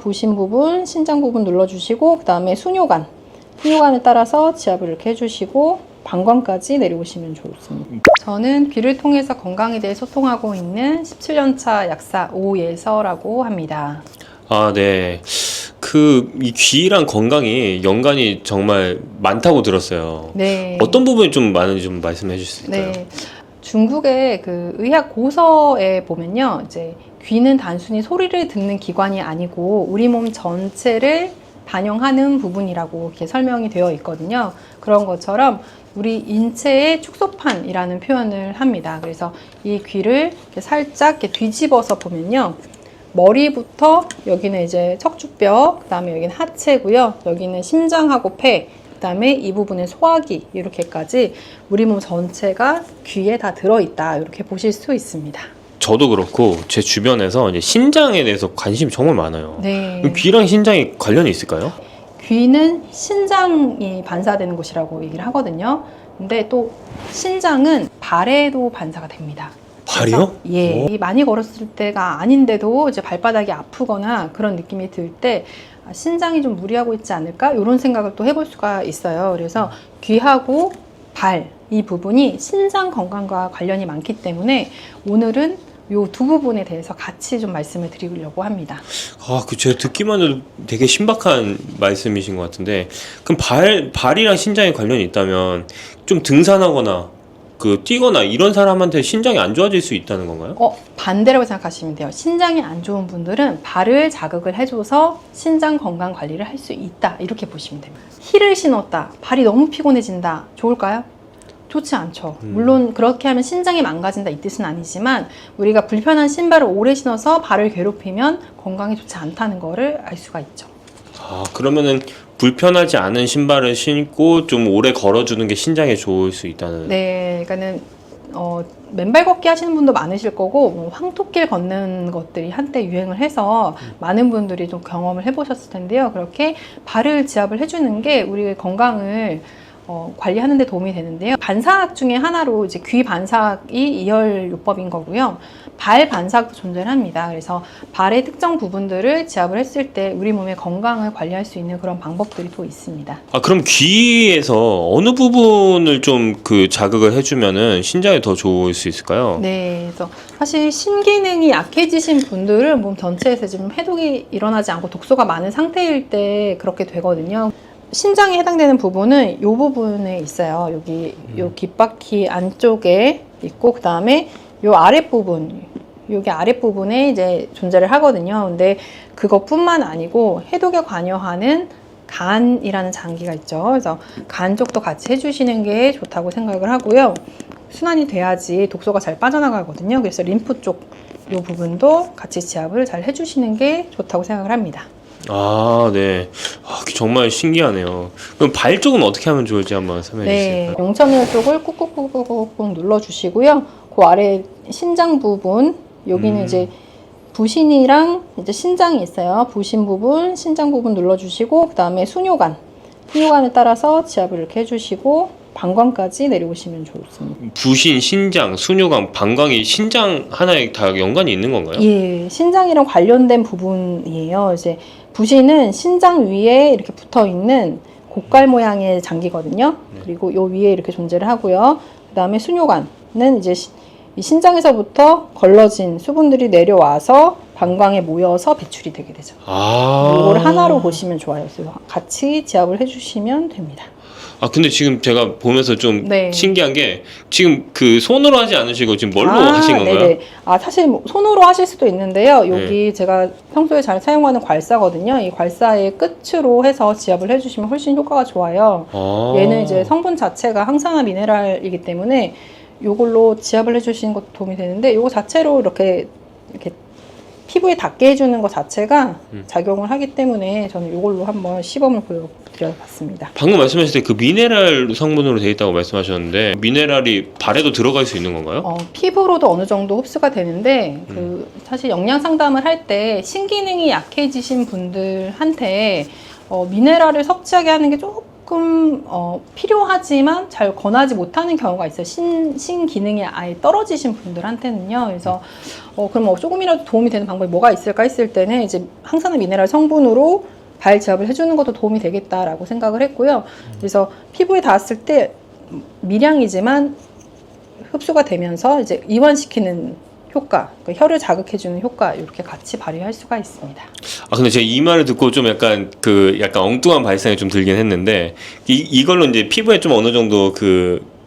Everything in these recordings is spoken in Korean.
부신 부분, 신장 부분 눌러주시고 그 다음에 순요관을 따라서 지압을 이렇게 해주시고 방광까지 내려오시면 좋습니다. 저는 귀를 통해서 건강에 대해 소통하고 있는 17년차 약사 오예서라고 합니다. 아, 네. 이 귀랑 건강이 연관이 정말 많다고 들었어요. 네. 어떤 부분이 좀 많은지 좀 말씀해 주실 수 있을까요? 네. 중국의 그 의학 고서에 보면요. 이제 귀는 단순히 소리를 듣는 기관이 아니고 우리 몸 전체를 반영하는 부분이라고 이렇게 설명이 되어 있거든요. 그런 것처럼 우리 인체의 축소판이라는 표현을 합니다. 그래서 이 귀를 이렇게 살짝 이렇게 뒤집어서 보면요. 머리부터 여기는 이제 척추뼈, 그 다음에 여기는 하체고요. 여기는 심장하고 폐, 그 다음에 이 부분은 소화기, 이렇게까지 우리 몸 전체가 귀에 다 들어있다. 이렇게 보실 수 있습니다. 저도 그렇고 제 주변에서 이제 신장에 대해서 관심이 정말 많아요. 네. 귀랑 신장이 관련이 있을까요? 귀는 신장이 반사되는 곳이라고 얘기를 하거든요. 근데 또 신장은 발에도 반사가 됩니다. 발이요? 예, 많이 걸었을 때가 아닌데도 이제 발바닥이 아프거나 그런 느낌이 들 때 신장이 좀 무리하고 있지 않을까? 이런 생각을 또 해볼 수가 있어요. 그래서 귀하고 발, 이 부분이 신장 건강과 관련이 많기 때문에 오늘은 이 두 부분에 대해서 같이 좀 말씀을 드리려고 합니다. 제가 듣기만 해도 되게 신박한 말씀이신 것 같은데, 그럼 발이랑 신장에 관련이 있다면 좀 등산하거나 뛰거나 이런 사람한테 신장이 안 좋아질 수 있다는 건가요? 반대라고 생각하시면 돼요. 신장이 안 좋은 분들은 발을 자극을 해줘서 신장 건강 관리를 할 수 있다. 이렇게 보시면 됩니다. 힐을 신었다. 발이 너무 피곤해진다. 좋을까요? 좋지 않죠. 물론 그렇게 하면 신장이 망가진다 이 뜻은 아니지만 우리가 불편한 신발을 오래 신어서 발을 괴롭히면 건강에 좋지 않다는 거를 알 수가 있죠. 그러면은 불편하지 않은 신발을 신고 좀 오래 걸어주는 게 신장에 좋을 수 있다는. 네, 그러니까는 맨발 걷기 하시는 분도 많으실 거고 뭐 황토길 걷는 것들이 한때 유행을 해서 많은 분들이 좀 경험을 해보셨을 텐데요. 그렇게 발을 지압을 해주는 게 우리 건강을 관리하는 데 도움이 되는데요. 반사학 중에 하나로 이제 귀 반사학이 이열요법인 거고요. 발 반사학도 존재를 합니다. 그래서 발의 특정 부분들을 지압을 했을 때 우리 몸의 건강을 관리할 수 있는 그런 방법들이 또 있습니다. 그럼 귀에서 어느 부분을 좀 자극을 해주면은 신장에 더 좋을 수 있을까요? 네, 그래서 사실 신기능이 약해지신 분들은 몸 전체에서 지금 해독이 일어나지 않고 독소가 많은 상태일 때 그렇게 되거든요. 신장에 해당되는 부분은 이 부분에 있어요. 여기 요 귓바퀴 안쪽에 있고 그 다음에 요 아랫부분, 여기 아랫부분에 이제 존재를 하거든요. 근데 그것뿐만 아니고 해독에 관여하는 간이라는 장기가 있죠. 그래서 간 쪽도 같이 해주시는 게 좋다고 생각을 하고요. 순환이 돼야지 독소가 잘 빠져나가거든요. 그래서 림프 쪽 이 부분도 같이 지압을 잘 해주시는 게 좋다고 생각을 합니다. 네. 정말 신기하네요. 그럼 발 쪽은 어떻게 하면 좋을지 한번 설명해 주실까요? 네, 용천을 쪽을 꾹꾹꾹꾹꾹 눌러주시고요. 그 아래 신장 부분, 여기는 이제 부신이랑 이제 신장이 있어요. 부신 부분, 신장 부분 눌러주시고, 그 다음에 순요관을 따라서 지압을 이렇게 해주시고, 방광까지 내려오시면 좋습니다. 부신, 신장, 순요관, 방광이 신장 하나에 다 연관이 있는 건가요? 예, 신장이랑 관련된 부분이에요. 이제 부신은 신장 위에 이렇게 붙어 있는 고깔 모양의 장기거든요. 그리고 요 위에 이렇게 존재를 하고요. 그 다음에 순요관은 이제 이 신장에서부터 걸러진 수분들이 내려와서 방광에 모여서 배출이 되게 되죠. 이걸 하나로 보시면 좋아요. 그래서 같이 지압을 해주시면 됩니다. 근데 지금 제가 보면서 좀 네. 신기한 게 지금 손으로 하지 않으시고 지금 뭘로 하신 건가요? 네네. 사실 손으로 하실 수도 있는데요. 여기 제가 평소에 잘 사용하는 괄사거든요. 이 괄사의 끝으로 해서 지압을 해주시면 훨씬 효과가 좋아요. 얘는 이제 성분 자체가 항산화 미네랄이기 때문에 이걸로 지압을 해주시는 것도 도움이 되는데 이거 자체로 이렇게 피부에 닿게 해주는 것 자체가 작용을 하기 때문에 저는 이걸로 한번 시범을 보여드려봤습니다. 방금 말씀하실 때 미네랄 성분으로 되어 있다고 말씀하셨는데 미네랄이 발에도 들어갈 수 있는 건가요? 피부로도 어느 정도 흡수가 되는데 사실 영양 상담을 할 때 신기능이 약해지신 분들한테 미네랄을 섭취하게 하는 게 조금 필요하지만 잘 권하지 못하는 경우가 있어요. 신기능이 아예 떨어지신 분들한테는요. 그래서 그럼 조금이라도 도움이 되는 방법이 뭐가 있을까 했을 때는 이제 항산화 미네랄 성분으로 발 제압을 해주는 것도 도움이 되겠다라고 생각을 했고요. 그래서 피부에 닿았을 때 미량이지만 흡수가 되면서 이제 이완시키는 효과, 그러니까 혀를 자극해주는 효과 이렇게 같이 발휘할 수가 있습니다. 아 근데 제가 이 말을 듣고 좀 약간 약간 엉뚱한 발상이 좀 들긴 했는데 이걸로 이제 피부에 좀 어느 정도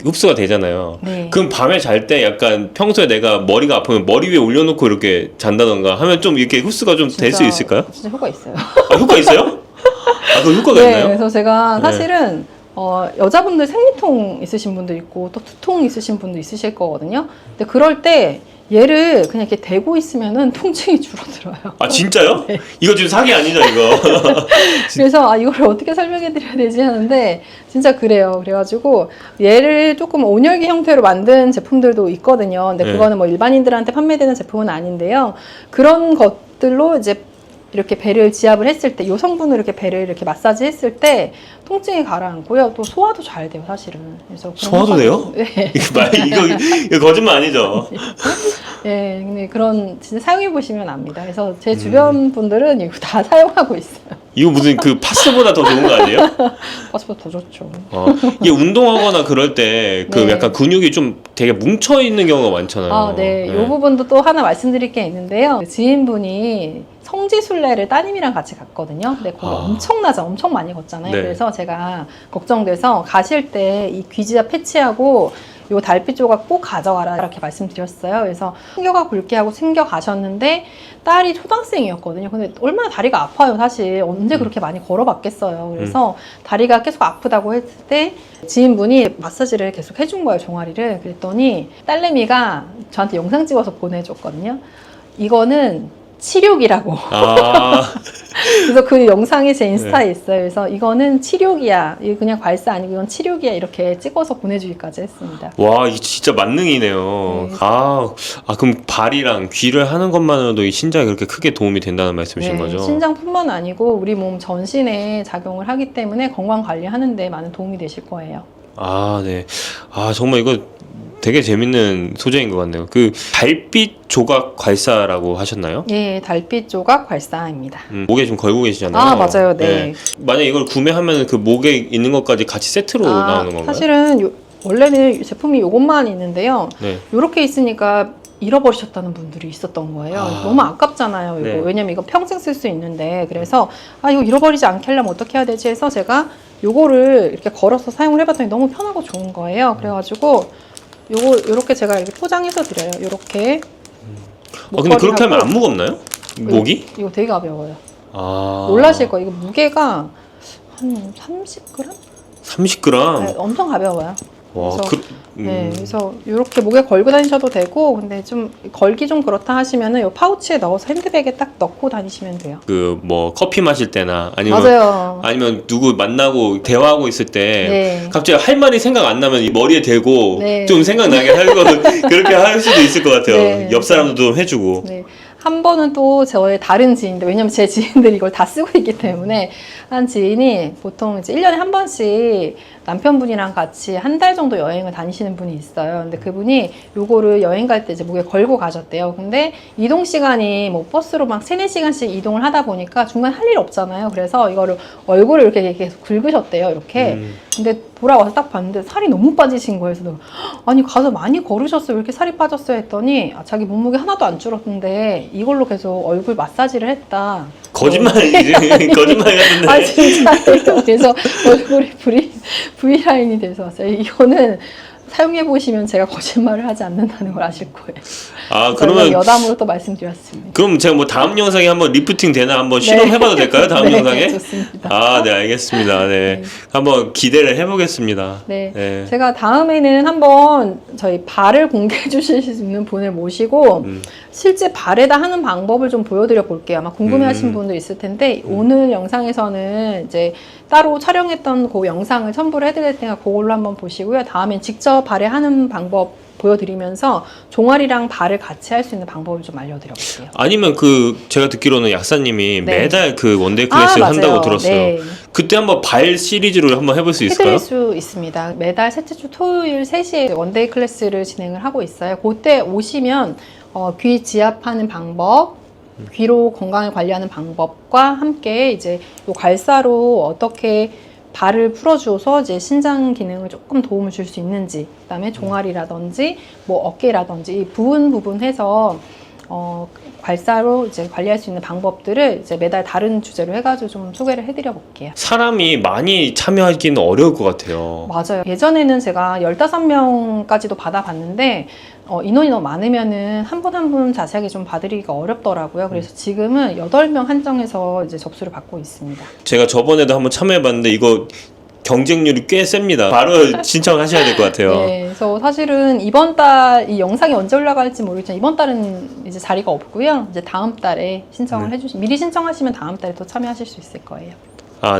흡수가 되잖아요. 네. 그럼 밤에 잘 때 약간 평소에 내가 머리가 아프면 머리 위에 올려놓고 이렇게 잔다던가 하면 좀 이렇게 흡수가 좀 될 수 있을까요? 진짜 효과 있어요. 아 효과 있어요? 아 그 효과가 네, 있나요? 그래서 제가 네. 사실은 여자분들 생리통 있으신 분도 있고 또 두통 있으신 분도 있으실 거거든요. 근데 그럴 때 얘를 그냥 이렇게 대고 있으면은 통증이 줄어들어요. 아 진짜요? 네. 이거 지금 사기 아니죠 이거? 그래서 이걸 어떻게 설명해 드려야 되지 하는데 진짜 그래요. 그래가지고 얘를 조금 온열기 형태로 만든 제품들도 있거든요. 근데 네. 그거는 뭐 일반인들한테 판매되는 제품은 아닌데요. 그런 것들로 이제 이렇게 배를 지압을 했을 때, 이 성분으로 이렇게 배를 이렇게 마사지 했을 때 통증이 가라앉고요. 또 소화도 잘 돼요, 사실은. 그래서 소화도 돼요? 네. 이거 거짓말 아니죠? 네, 근데 그런 진짜 사용해 보시면 압니다. 그래서 제 주변 분들은 이거 다 사용하고 있어요. 이거 무슨 파스보다 더 좋은 거 아니에요? 버스보다 더 좋죠. 이게 운동하거나 그럴 때 네. 약간 근육이 좀 되게 뭉쳐 있는 경우가 많잖아요. 아, 네. 이 부분도 또 하나 말씀드릴 게 있는데요. 지인분이 성지순례를 따님이랑 같이 갔거든요. 근데 거기 엄청나죠. 엄청 많이 걷잖아요. 네. 그래서 제가 걱정돼서 가실 때 이 귀지압 패치하고 요 달빛 조각 꼭 가져가라 이렇게 말씀드렸어요. 그래서 챙겨가 볼게 하고 챙겨 가셨는데 딸이 초등학생이었거든요. 근데 얼마나 다리가 아파요, 사실. 언제 그렇게 많이 걸어봤겠어요. 그래서 다리가 계속 아프다고 했을 때 지인분이 마사지를 계속 해준 거예요, 종아리를. 그랬더니 딸내미가 저한테 영상 찍어서 보내줬거든요. 이거는 치료기라고. 아, 그래서 그 영상이 제 인스타에 있어요. 그래서 이거는 치료기야. 이거 그냥 괄사 아니고 이건 치료기야. 이렇게 찍어서 보내주기까지 했습니다. 와, 이 진짜 만능이네요. 네. 그럼 발이랑 귀를 하는 것만으로도 이 신장에 그렇게 크게 도움이 된다는 말씀이신 거죠? 신장뿐만 아니고 우리 몸 전신에 작용을 하기 때문에 건강 관리하는 데 많은 도움이 되실 거예요. 아, 네. 아, 정말 이거 되게 재밌는 소재인 것 같네요. 달빛 조각 괄사라고 하셨나요? 예, 달빛 조각 괄사입니다. 목에 좀 걸고 계시잖아요. 아, 맞아요. 네. 만약 이걸 구매하면 그 목에 있는 것까지 같이 세트로 나오는 건가요? 사실은 원래는 제품이 이것만 있는데요. 네. 이렇게 있으니까 잃어버리셨다는 분들이 있었던 거예요. 너무 아깝잖아요. 이거. 네. 왜냐면 이거 평생 쓸 수 있는데. 그래서 이거 잃어버리지 않게 하려면 어떻게 해야 되지 해서 제가 요거를 이렇게 걸어서 사용을 해봤더니 너무 편하고 좋은 거예요. 그래가지고 요렇게 제가 이렇게 포장해서 드려요. 요렇게. 근데 그렇게 하면 안 무겁나요? 목이? 이거 되게 가벼워요. 아. 놀라실 거예요. 이거 무게가 한 30g? 30g? 네, 엄청 가벼워요. 와, 그래서, 네, 그래서 이렇게 목에 걸고 다니셔도 되고, 근데 좀 걸기 좀 그렇다 하시면은 요 파우치에 넣어서 핸드백에 딱 넣고 다니시면 돼요. 커피 마실 때나 맞아요. 아니면 누구 만나고 대화하고 있을 때 네. 갑자기 할 말이 생각 안 나면 이 머리에 대고 네. 좀 생각나게 하고 그렇게 할 수도 있을 것 같아요. 네. 옆 사람도 좀 해주고. 네. 한 번은 또 저의 다른 지인들, 왜냐면 제 지인들이 이걸 다 쓰고 있기 때문에 한 지인이 보통 이제 1년에 한 번씩 남편분이랑 같이 한 달 정도 여행을 다니시는 분이 있어요. 근데 그분이 요거를 여행 갈 때 이제 목에 걸고 가셨대요. 근데 이동 시간이 뭐 버스로 막 3-4시간씩 이동을 하다 보니까 중간에 할 일 없잖아요. 그래서 이거를 얼굴을 이렇게 계속 긁으셨대요. 이렇게. 근데 돌아와서 딱 봤는데 살이 너무 빠지신 거예요. 그래서 아니 가서 많이 걸으셨어요. 왜 이렇게 살이 빠졌어요? 했더니 자기 몸무게 하나도 안 줄었는데 이걸로 계속 얼굴 마사지를 했다. 거짓말이지. 거짓말 같은데. 아 진짜예요. 그래서 얼굴이 V라인이 돼서 왔어요. 이거는 사용해 보시면 제가 거짓말을 하지 않는다는 걸 아실 거예요. 그러면 여담으로 또 말씀드렸습니다. 그럼 제가 뭐 다음 영상에 한번 리프팅 되나 한번 실험해봐도 될까요? 다음 네, 영상에? 좋습니다. 네, 알겠습니다. 네. 네. 한번 기대를 해보겠습니다. 네. 네. 제가 다음에는 한번 저희 발을 공개해 주실 수 있는 분을 모시고 실제 발에다 하는 방법을 좀 보여드려 볼게요. 아마 궁금해 하신 분들 있을 텐데 오늘 영상에서는 이제 따로 촬영했던 그 영상을 첨부를 해드릴 테니까 그걸로 한번 보시고요. 다음엔 직접 발에 하는 방법 보여드리면서 종아리랑 발을 같이 할 수 있는 방법을 좀 알려드려볼게요. 아니면 제가 듣기로는 약사님이 네. 매달 원데이 클래스를 맞아요. 한다고 들었어요. 네. 그때 한번 발 시리즈로 한번 해볼 수 있을까요? 해드릴 수 있습니다. 매달 셋째 주 토요일 3시에 원데이 클래스를 진행을 하고 있어요. 그때 오시면 귀 지압하는 방법, 귀로 건강을 관리하는 방법과 함께 이제 요 괄사로 어떻게 발을 풀어주어서 이제 신장 기능을 조금 도움을 줄 수 있는지, 그다음에 종아리라든지 뭐 어깨라든지 부분 해서 괄사로 이제 관리할 수 있는 방법들을 이제 매달 다른 주제로 해가지고 좀 소개를 해드려 볼게요. 사람이 많이 참여하기는 어려울 것 같아요. 맞아요. 예전에는 제가 15명까지도 받아봤는데 인원이 너무 많으면은 한 분 한 분 자세하게 좀 봐드리기가 어렵더라고요. 그래서 지금은 8명 한정해서 이제 접수를 받고 있습니다. 제가 저번에도 한번 참여해봤는데 이거 경쟁률이 꽤 셉니다. 바로 신청하셔야 될 것 같아요. 네, 그래서 사실은 이번 달 이 영상이 언제 올라갈지 모르겠지만 이번 달은 이제 자리가 없고요. 이제 다음 달에 신청을 미리 신청하시면 다음 달에 또 참여하실 수 있을 거예요.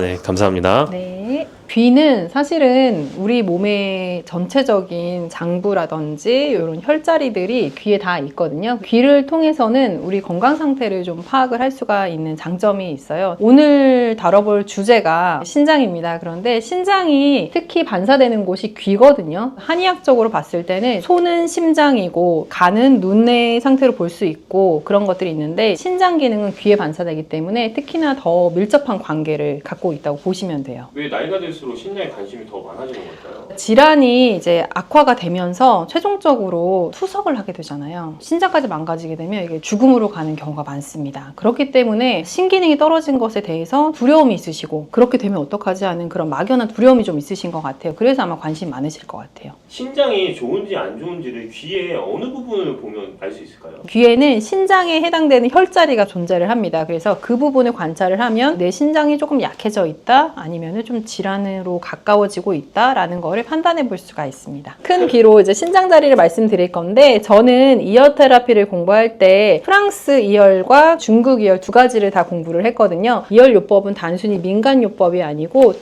네, 감사합니다. 네. 귀는 사실은 우리 몸의 전체적인 장부라든지 이런 혈자리들이 귀에 다 있거든요. 귀를 통해서는 우리 건강 상태를 좀 파악을 할 수가 있는 장점이 있어요. 오늘 다뤄볼 주제가 신장입니다. 그런데 신장이 특히 반사되는 곳이 귀거든요. 한의학적으로 봤을 때는 소는 심장이고 간은 눈의 상태로 볼 수 있고 그런 것들이 있는데 신장 기능은 귀에 반사되기 때문에 특히나 더 밀접한 관계를 갖고 있다고 보시면 돼요. 왜 나이가 들수록 신장에 관심이 더 많아지는 걸까요? 질환이 이제 악화가 되면서 최종적으로 투석을 하게 되잖아요. 신장까지 망가지게 되면 이게 죽음으로 가는 경우가 많습니다. 그렇기 때문에 신기능이 떨어진 것에 대해서 두려움이 있으시고 그렇게 되면 어떡하지 하는 그런 막연한 두려움이 좀 있으신 것 같아요. 그래서 아마 관심 많으실 것 같아요. 신장이 좋은지 안 좋은지를 귀의 어느 부분을 보면 알 수 있을까요? 귀에는 신장에 해당되는 혈자리가 존재를 합니다. 그래서 그 부분을 관찰을 하면 내 신장이 조금 약해져 있다 아니면 좀 질환으로 가까워지고 있다라는 거를 판단해 볼 수가 있습니다. 큰 귀로 이제 신장자리를 말씀드릴 건데 저는 이어 테라피를 공부할 때 프랑스 이열과 중국 이열 두 가지를 다 공부를 했거든요. 이열 요법은 단순히 민간 요법이 아니고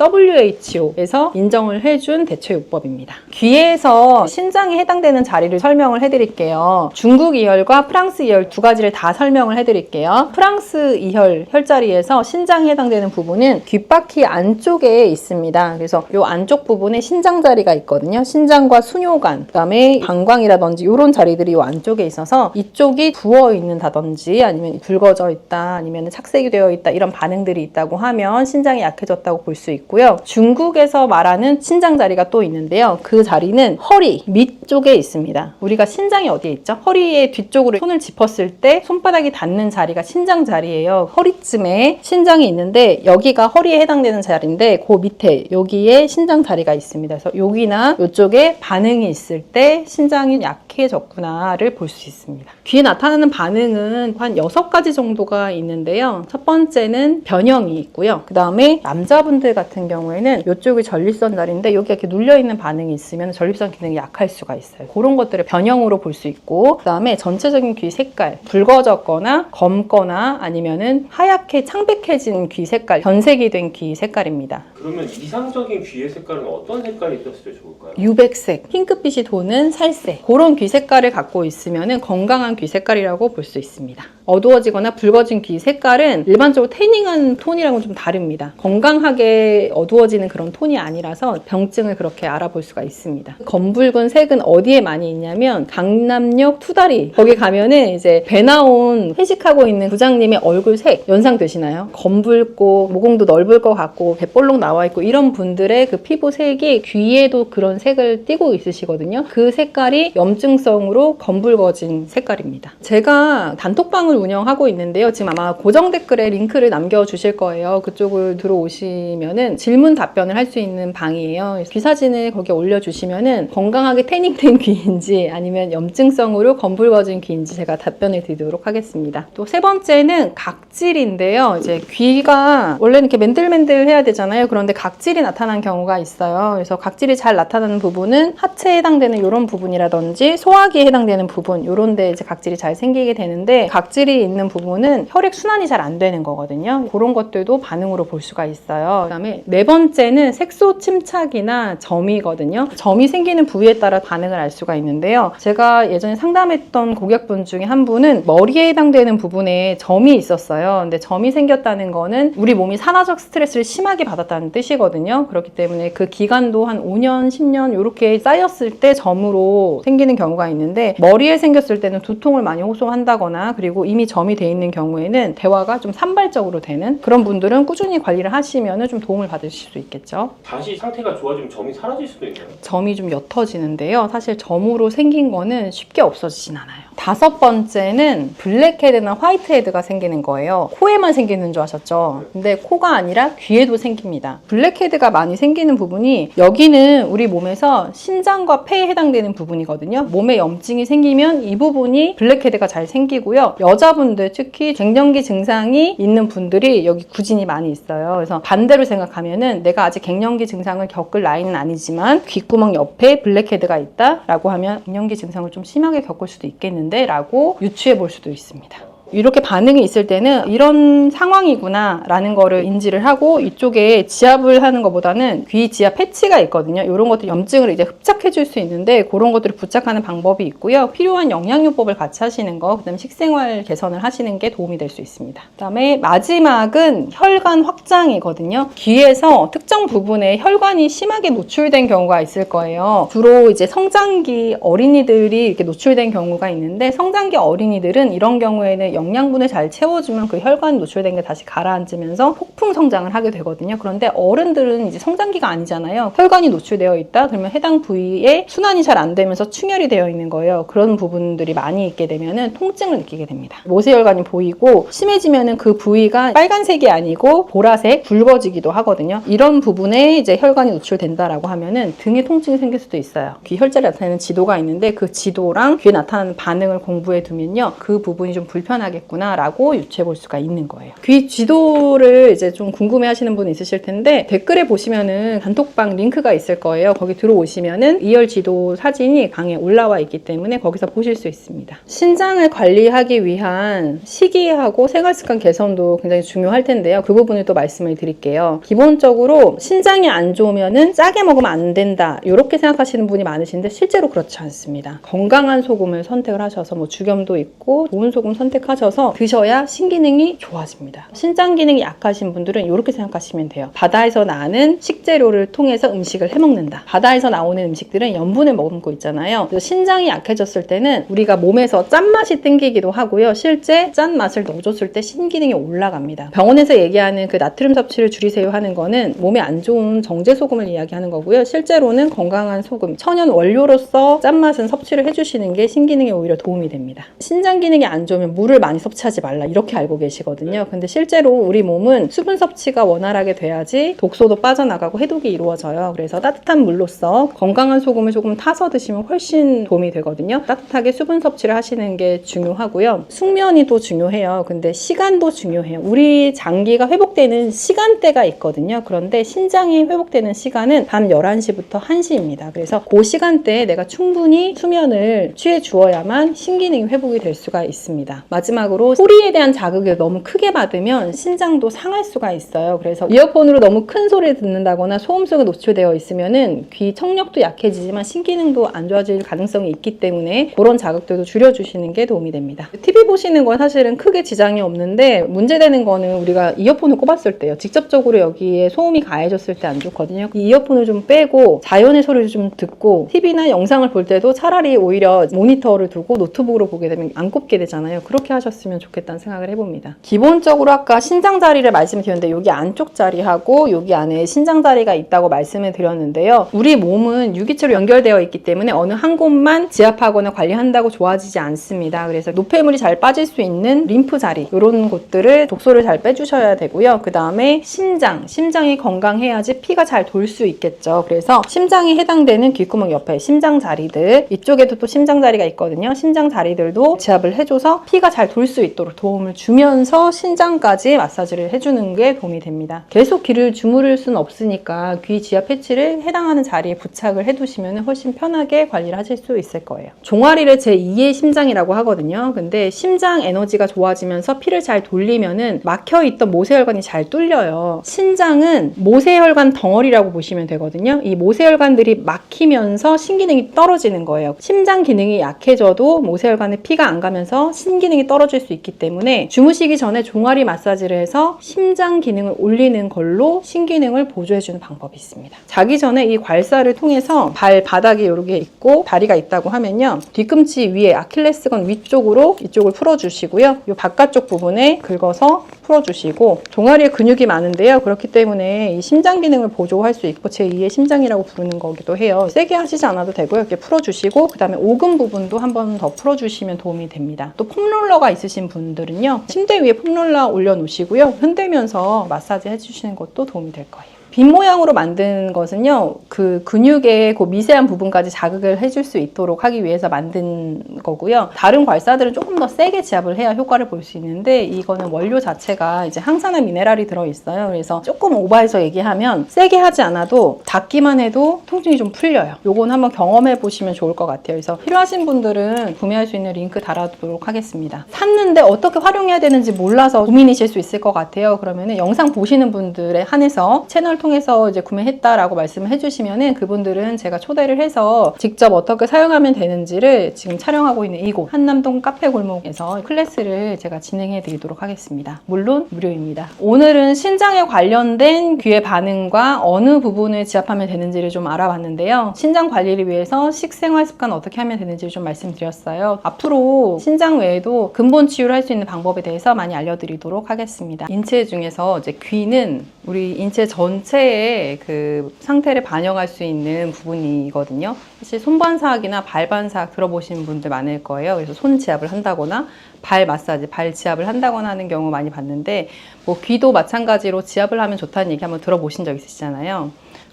WHO에서 인정을 해준 대체 요법입니다. 귀에서 신장에 해당되는 자리를 설명을 해드릴게요. 중국 이열과 프랑스 이열 두 가지를 다 설명을 해드릴게요. 프랑스 이열 혈자리에서 신장에 해당되는 부분은 귓바퀴 안쪽에 있습니다. 그래서 이 안쪽 부분에 신장 자리가 있거든요. 신장과 수뇨관, 그다음에 방광이라든지 이런 자리들이 이 안쪽에 있어서 이쪽이 부어 있는다든지 아니면 붉어져 있다 아니면 착색이 되어 있다 이런 반응들이 있다고 하면 신장이 약해졌다고 볼 수 있고요. 중국에서 말하는 신장 자리가 또 있는데요. 그 자리는 허리 밑쪽에 있습니다. 우리가 신장이 어디에 있죠? 허리의 뒤쪽으로 손을 짚었을 때 손바닥이 닿는 자리가 신장 자리예요. 허리쯤에 신장이 있는데 여기가 허리에 해당되는 자리인데 그 밑에 여기에 신장 자리가 있습니다. 그래서 여기나 이쪽에 반응이 있을 때 신장이 약해졌구나를 볼 수 있습니다. 귀에 나타나는 반응은 한 6가지 정도가 있는데요. 첫 번째는 변형이 있고요. 그 다음에 남자분들 같은 경우에는 이쪽이 전립선 자리인데 여기가 이렇게 눌려있는 반응이 있으면 전립선 기능이 약할 수가 있어요. 그런 것들을 변형으로 볼 수 있고 그 다음에 전체적인 귀 색깔 붉어졌거나 검거나 아니면은 하얗게 창백해진 귀 색깔 변색이 된 귀 색깔입니다. 그러면 이상적인 귀의 색깔은 어떤 색깔이 있었을 때 좋을까요? 유백색, 핑크빛이 도는 살색 그런 귀 색깔을 갖고 있으면 건강한 귀 색깔이라고 볼 수 있습니다. 어두워지거나 붉어진 귀 색깔은 일반적으로 태닝한 톤이랑은 좀 다릅니다. 건강하게 어두워지는 그런 톤이 아니라서 병증을 그렇게 알아볼 수가 있습니다. 검붉은 색은 어디에 많이 있냐면 강남역 투다리 거기 가면은 이제 배 나온 회식하고 있는 부장님의 얼굴 색 연상되시나요? 검붉고 모공도 넓을 것 같고 배볼록 나와 있고 이런 분들의 그 피부 색이 귀에도 그런 색을 띠고 있으시거든요. 그 색깔이 염증성으로 검붉어진 색깔입니다. 제가 단톡방을 운영하고 있는데요. 지금 아마 고정 댓글에 링크를 남겨주실 거예요. 그쪽을 들어오시면은 질문 답변을 할 수 있는 방이에요. 귀 사진을 거기에 올려주시면은 건강하게 태닝된 귀인지 아니면 염증성으로 검붉어진 귀인지 제가 답변을 드리도록 하겠습니다. 또 세 번째는 각질인데요. 이제 귀가 원래는 이렇게 맨들맨들해야 되잖아요. 그런데 각질이 나타난 경우가 있어요. 그래서 각질이 잘 나타나는 부분은 하체에 해당되는 이런 부분이라든지 소화기에 해당되는 부분, 이런 데 이제 각질이 잘 생기게 되는데, 각질이 있는 부분은 혈액 순환이 잘 안 되는 거거든요. 그런 것들도 반응으로 볼 수가 있어요. 그다음에 네 번째는 색소 침착이나 점이거든요. 점이 생기는 부위에 따라 반응을 알 수가 있는데요. 제가 예전에 상담했던 고객분 중에 한 분은 머리에 해당되는 부분에 점이 있었어요. 근데 점이 생겼다는 거는 우리 몸이 산화적 스트레스를 심하게 받았다는 뜻이거든요. 그렇기 때문에 그 기간도 한 5년, 10년 이렇게 쌓였을 때 점으로 생기는 경우가 있는데, 머리에 생겼을 때는 두통을 많이 호소한다거나, 그리고 이미 점이 돼 있는 경우에는 대화가 좀 산발적으로 되는 그런 분들은 꾸준히 관리를 하시면 좀 도움을 받으실 수 있겠죠. 다시 상태가 좋아지면 점이 사라질 수도 있나요? 점이 좀 옅어지는데요. 사실 점으로 생긴 거는 쉽게 없어지진 않아요. 다섯 번째는 블랙헤드나 화이트헤드가 생기는 거예요. 코에만 생기는 줄 아셨죠? 근데 코가 아니라 귀에도 생깁니다. 블랙헤드가 많이 생기는 부분이, 여기는 우리 몸에서 신장과 폐에 해당되는 부분이거든요. 몸에 염증이 생기면 이 부분이 블랙헤드가 잘 생기고요. 여자분들 특히 갱년기 증상이 있는 분들이 여기 구진이 많이 있어요. 그래서 반대로 생각하면은 내가 아직 갱년기 증상을 겪을 나이는 아니지만 귓구멍 옆에 블랙헤드가 있다라고 하면 갱년기 증상을 좀 심하게 겪을 수도 있겠는데 라고 유추해 볼 수도 있습니다. 이렇게 반응이 있을 때는 이런 상황이구나 라는 거를 인지를 하고, 이쪽에 지압을 하는 것보다는 귀 지압 패치가 있거든요. 이런 것들 염증을 이제 흡착해 줄 수 있는데, 그런 것들을 부착하는 방법이 있고요. 필요한 영양요법을 같이 하시는 거, 그다음에 식생활 개선을 하시는 게 도움이 될 수 있습니다. 그다음에 마지막은 혈관 확장이거든요. 귀에서 특정 부분에 혈관이 심하게 노출된 경우가 있을 거예요. 주로 이제 성장기 어린이들이 이렇게 노출된 경우가 있는데, 성장기 어린이들은 이런 경우에는 영양분을 잘 채워주면 그 혈관 노출된 게 다시 가라앉으면서 폭풍 성장을 하게 되거든요. 그런데 어른들은 이제 성장기가 아니잖아요. 혈관이 노출되어 있다? 그러면 해당 부위에 순환이 잘 안 되면서 충혈이 되어 있는 거예요. 그런 부분들이 많이 있게 되면은 통증을 느끼게 됩니다. 모세혈관이 보이고 심해지면은 그 부위가 빨간색이 아니고 보라색, 붉어지기도 하거든요. 이런 부분에 이제 혈관이 노출된다라고 하면은 등에 통증이 생길 수도 있어요. 귀 혈자리 나타내는 지도가 있는데, 그 지도랑 귀에 나타나는 반응을 공부해 두면요, 그 부분이 좀 불편하게 하겠구나라고 유추해 볼 수가 있는 거예요. 귀 지도를 이제 좀 궁금해 하시는 분 있으실 텐데, 댓글에 보시면은 단톡방 링크가 있을 거예요. 거기 들어오시면은 2열 지도 사진이 강에 올라와 있기 때문에 거기서 보실 수 있습니다. 신장을 관리하기 위한 식이하고 생활습관 개선도 굉장히 중요할 텐데요. 그 부분을 또 말씀을 드릴게요. 기본적으로 신장이 안 좋으면은 짜게 먹으면 안 된다, 이렇게 생각하시는 분이 많으신데 실제로 그렇지 않습니다. 건강한 소금을 선택을 하셔서, 뭐 죽염도 있고 좋은 소금 선택하셔서 드셔야 신기능이 좋아집니다. 신장 기능이 약하신 분들은 이렇게 생각하시면 돼요. 바다에서 나는 식재료를 통해서 음식을 해먹는다. 바다에서 나오는 음식들은 염분을 머금고 있잖아요. 신장이 약해졌을 때는 우리가 몸에서 짠맛이 땡기기도 하고요. 실제 짠맛을 넣어줬을 때 신기능이 올라갑니다. 병원에서 얘기하는 그 나트륨 섭취를 줄이세요 하는 거는 몸에 안 좋은 정제소금을 이야기하는 거고요. 실제로는 건강한 소금, 천연 원료로서 짠맛은 섭취를 해주시는 게 신기능에 오히려 도움이 됩니다. 신장 기능이 안 좋으면 물을 많이 섭취하지 말라, 이렇게 알고 계시거든요. 근데 실제로 우리 몸은 수분 섭취가 원활하게 돼야지 독소도 빠져나가고 해독이 이루어져요. 그래서 따뜻한 물로써 건강한 소금을 조금 타서 드시면 훨씬 도움이 되거든요. 따뜻하게 수분 섭취를 하시는 게 중요하고요. 숙면이 또 중요해요. 근데 시간도 중요해요. 우리 장기가 회복되는 시간대가 있거든요. 그런데 신장이 회복되는 시간은 밤 11시부터 1시입니다. 그래서 그 시간대에 내가 충분히 수면을 취해 주어야만 신기능이 회복이 될 수가 있습니다. 마지막으로 소리에 대한 자극을 너무 크게 받으면 신장도 상할 수가 있어요. 그래서 이어폰으로 너무 큰 소리를 듣는다거나 소음 속에 노출되어 있으면은 귀 청력도 약해지지만 신기능도 안 좋아질 가능성이 있기 때문에 그런 자극들도 줄여주시는 게 도움이 됩니다. TV 보시는 건 사실은 크게 지장이 없는데, 문제되는 거는 우리가 이어폰을 꼽았을 때요. 직접적으로 여기에 소음이 가해졌을 때 안 좋거든요. 이 이어폰을 좀 빼고 자연의 소리를 좀 듣고, TV나 영상을 볼 때도 차라리 오히려 모니터를 두고 노트북으로 보게 되면 안 꼽게 되잖아요. 그렇게 하셨으면 좋겠다는 생각을 해봅니다. 기본적으로 아까 신장 자리를 말씀드렸는데, 여기 안쪽 자리하고 여기 안에 신장 자리가 있다고 말씀을 드렸는데요. 우리 몸은 유기체로 연결되어 있기 때문에 어느 한 곳만 지압하거나 관리한다고 좋아지지 않습니다. 그래서 노폐물이 잘 빠질 수 있는 림프 자리, 이런 곳들을 독소를 잘 빼주셔야 되고요. 그 다음에 심장이 건강해야지 피가 잘 돌 수 있겠죠. 그래서 심장에 해당되는 귓구멍 옆에 심장 자리들, 이쪽에도 또 심장 자리가 있거든요. 심장 자리들도 지압을 해줘서 피가 잘 잘 돌 수 있도록 도움을 주면서 신장까지 마사지를 해주는 게 도움이 됩니다. 계속 귀를 주무를 수는 없으니까 귀 지압 패치를 해당하는 자리에 부착을 해두시면 훨씬 편하게 관리를 하실 수 있을 거예요. 종아리를 제2의 심장이라고 하거든요. 근데 심장 에너지가 좋아지면서 피를 잘 돌리면은 막혀있던 모세혈관이 잘 뚫려요. 신장은 모세혈관 덩어리라고 보시면 되거든요. 이 모세혈관들이 막히면서 신기능이 떨어지는 거예요. 심장 기능이 약해져도 모세혈관에 피가 안 가면서 신기능이 떨어질 수 있기 때문에 주무시기 전에 종아리 마사지를 해서 심장 기능을 올리는 걸로 신기능을 보조해주는 방법이 있습니다. 자기 전에 이 괄사를 통해서 발 바닥에 이렇게 있고 다리가 있다고 하면요. 뒤꿈치 위에 아킬레스건 위쪽으로 이쪽을 풀어주시고요. 이 바깥쪽 부분에 긁어서 풀어주시고 종아리에 근육이 많은데요. 그렇기 때문에 이 심장 기능을 보조할 수 있고 제2의 심장이라고 부르는 거기도 해요. 세게 하시지 않아도 되고요. 이렇게 풀어주시고 그 다음에 오금 부분도 한 번 더 풀어주시면 도움이 됩니다. 또 폼롤러가 있으신 분들은요. 침대 위에 폼롤러 올려놓으시고요. 흔들면서 마사지 해주시는 것도 도움이 될 거예요. 빈 모양으로 만든 것은요, 그 근육의 그 미세한 부분까지 자극을 해줄 수 있도록 하기 위해서 만든 거고요. 다른 괄사들은 조금 더 세게 지압을 해야 효과를 볼 수 있는데, 이거는 원료 자체가 이제 항산화 미네랄이 들어있어요. 그래서 조금 오버해서 얘기하면 세게 하지 않아도 닿기만 해도 통증이 좀 풀려요. 요건 한번 경험해 보시면 좋을 것 같아요. 그래서 필요하신 분들은 구매할 수 있는 링크 달아두도록 하겠습니다. 샀는데 어떻게 활용해야 되는지 몰라서 고민이실 수 있을 것 같아요. 그러면은 영상 보시는 분들에 한해서 채널 통해서 이제 구매했다라고 말씀을 해주시면은 그분들은 제가 초대를 해서 직접 어떻게 사용하면 되는지를 지금 촬영하고 있는 이곳 한남동 카페 골목에서 클래스를 제가 진행해 드리도록 하겠습니다. 물론 무료입니다. 오늘은 신장에 관련된 귀의 반응과 어느 부분을 지압하면 되는지를 좀 알아봤는데요. 신장 관리를 위해서 식생활 습관 어떻게 하면 되는지를 좀 말씀드렸어요. 앞으로 신장 외에도 근본 치유를 할 수 있는 방법에 대해서 많이 알려드리도록 하겠습니다. 인체 중에서 이제 귀는 우리 인체 전체의 그 상태를 반영할 수 있는 부분이거든요. 사실 손반사학이나 발반사학 들어보신 분들 많을 거예요. 그래서 손 지압을 한다거나 발 마사지, 발 지압을 한다거나 하는 경우 많이 봤는데 뭐 귀도 마찬가지로 지압을 하면 좋다는 얘기 한번 들어보신 적 있으시잖아요.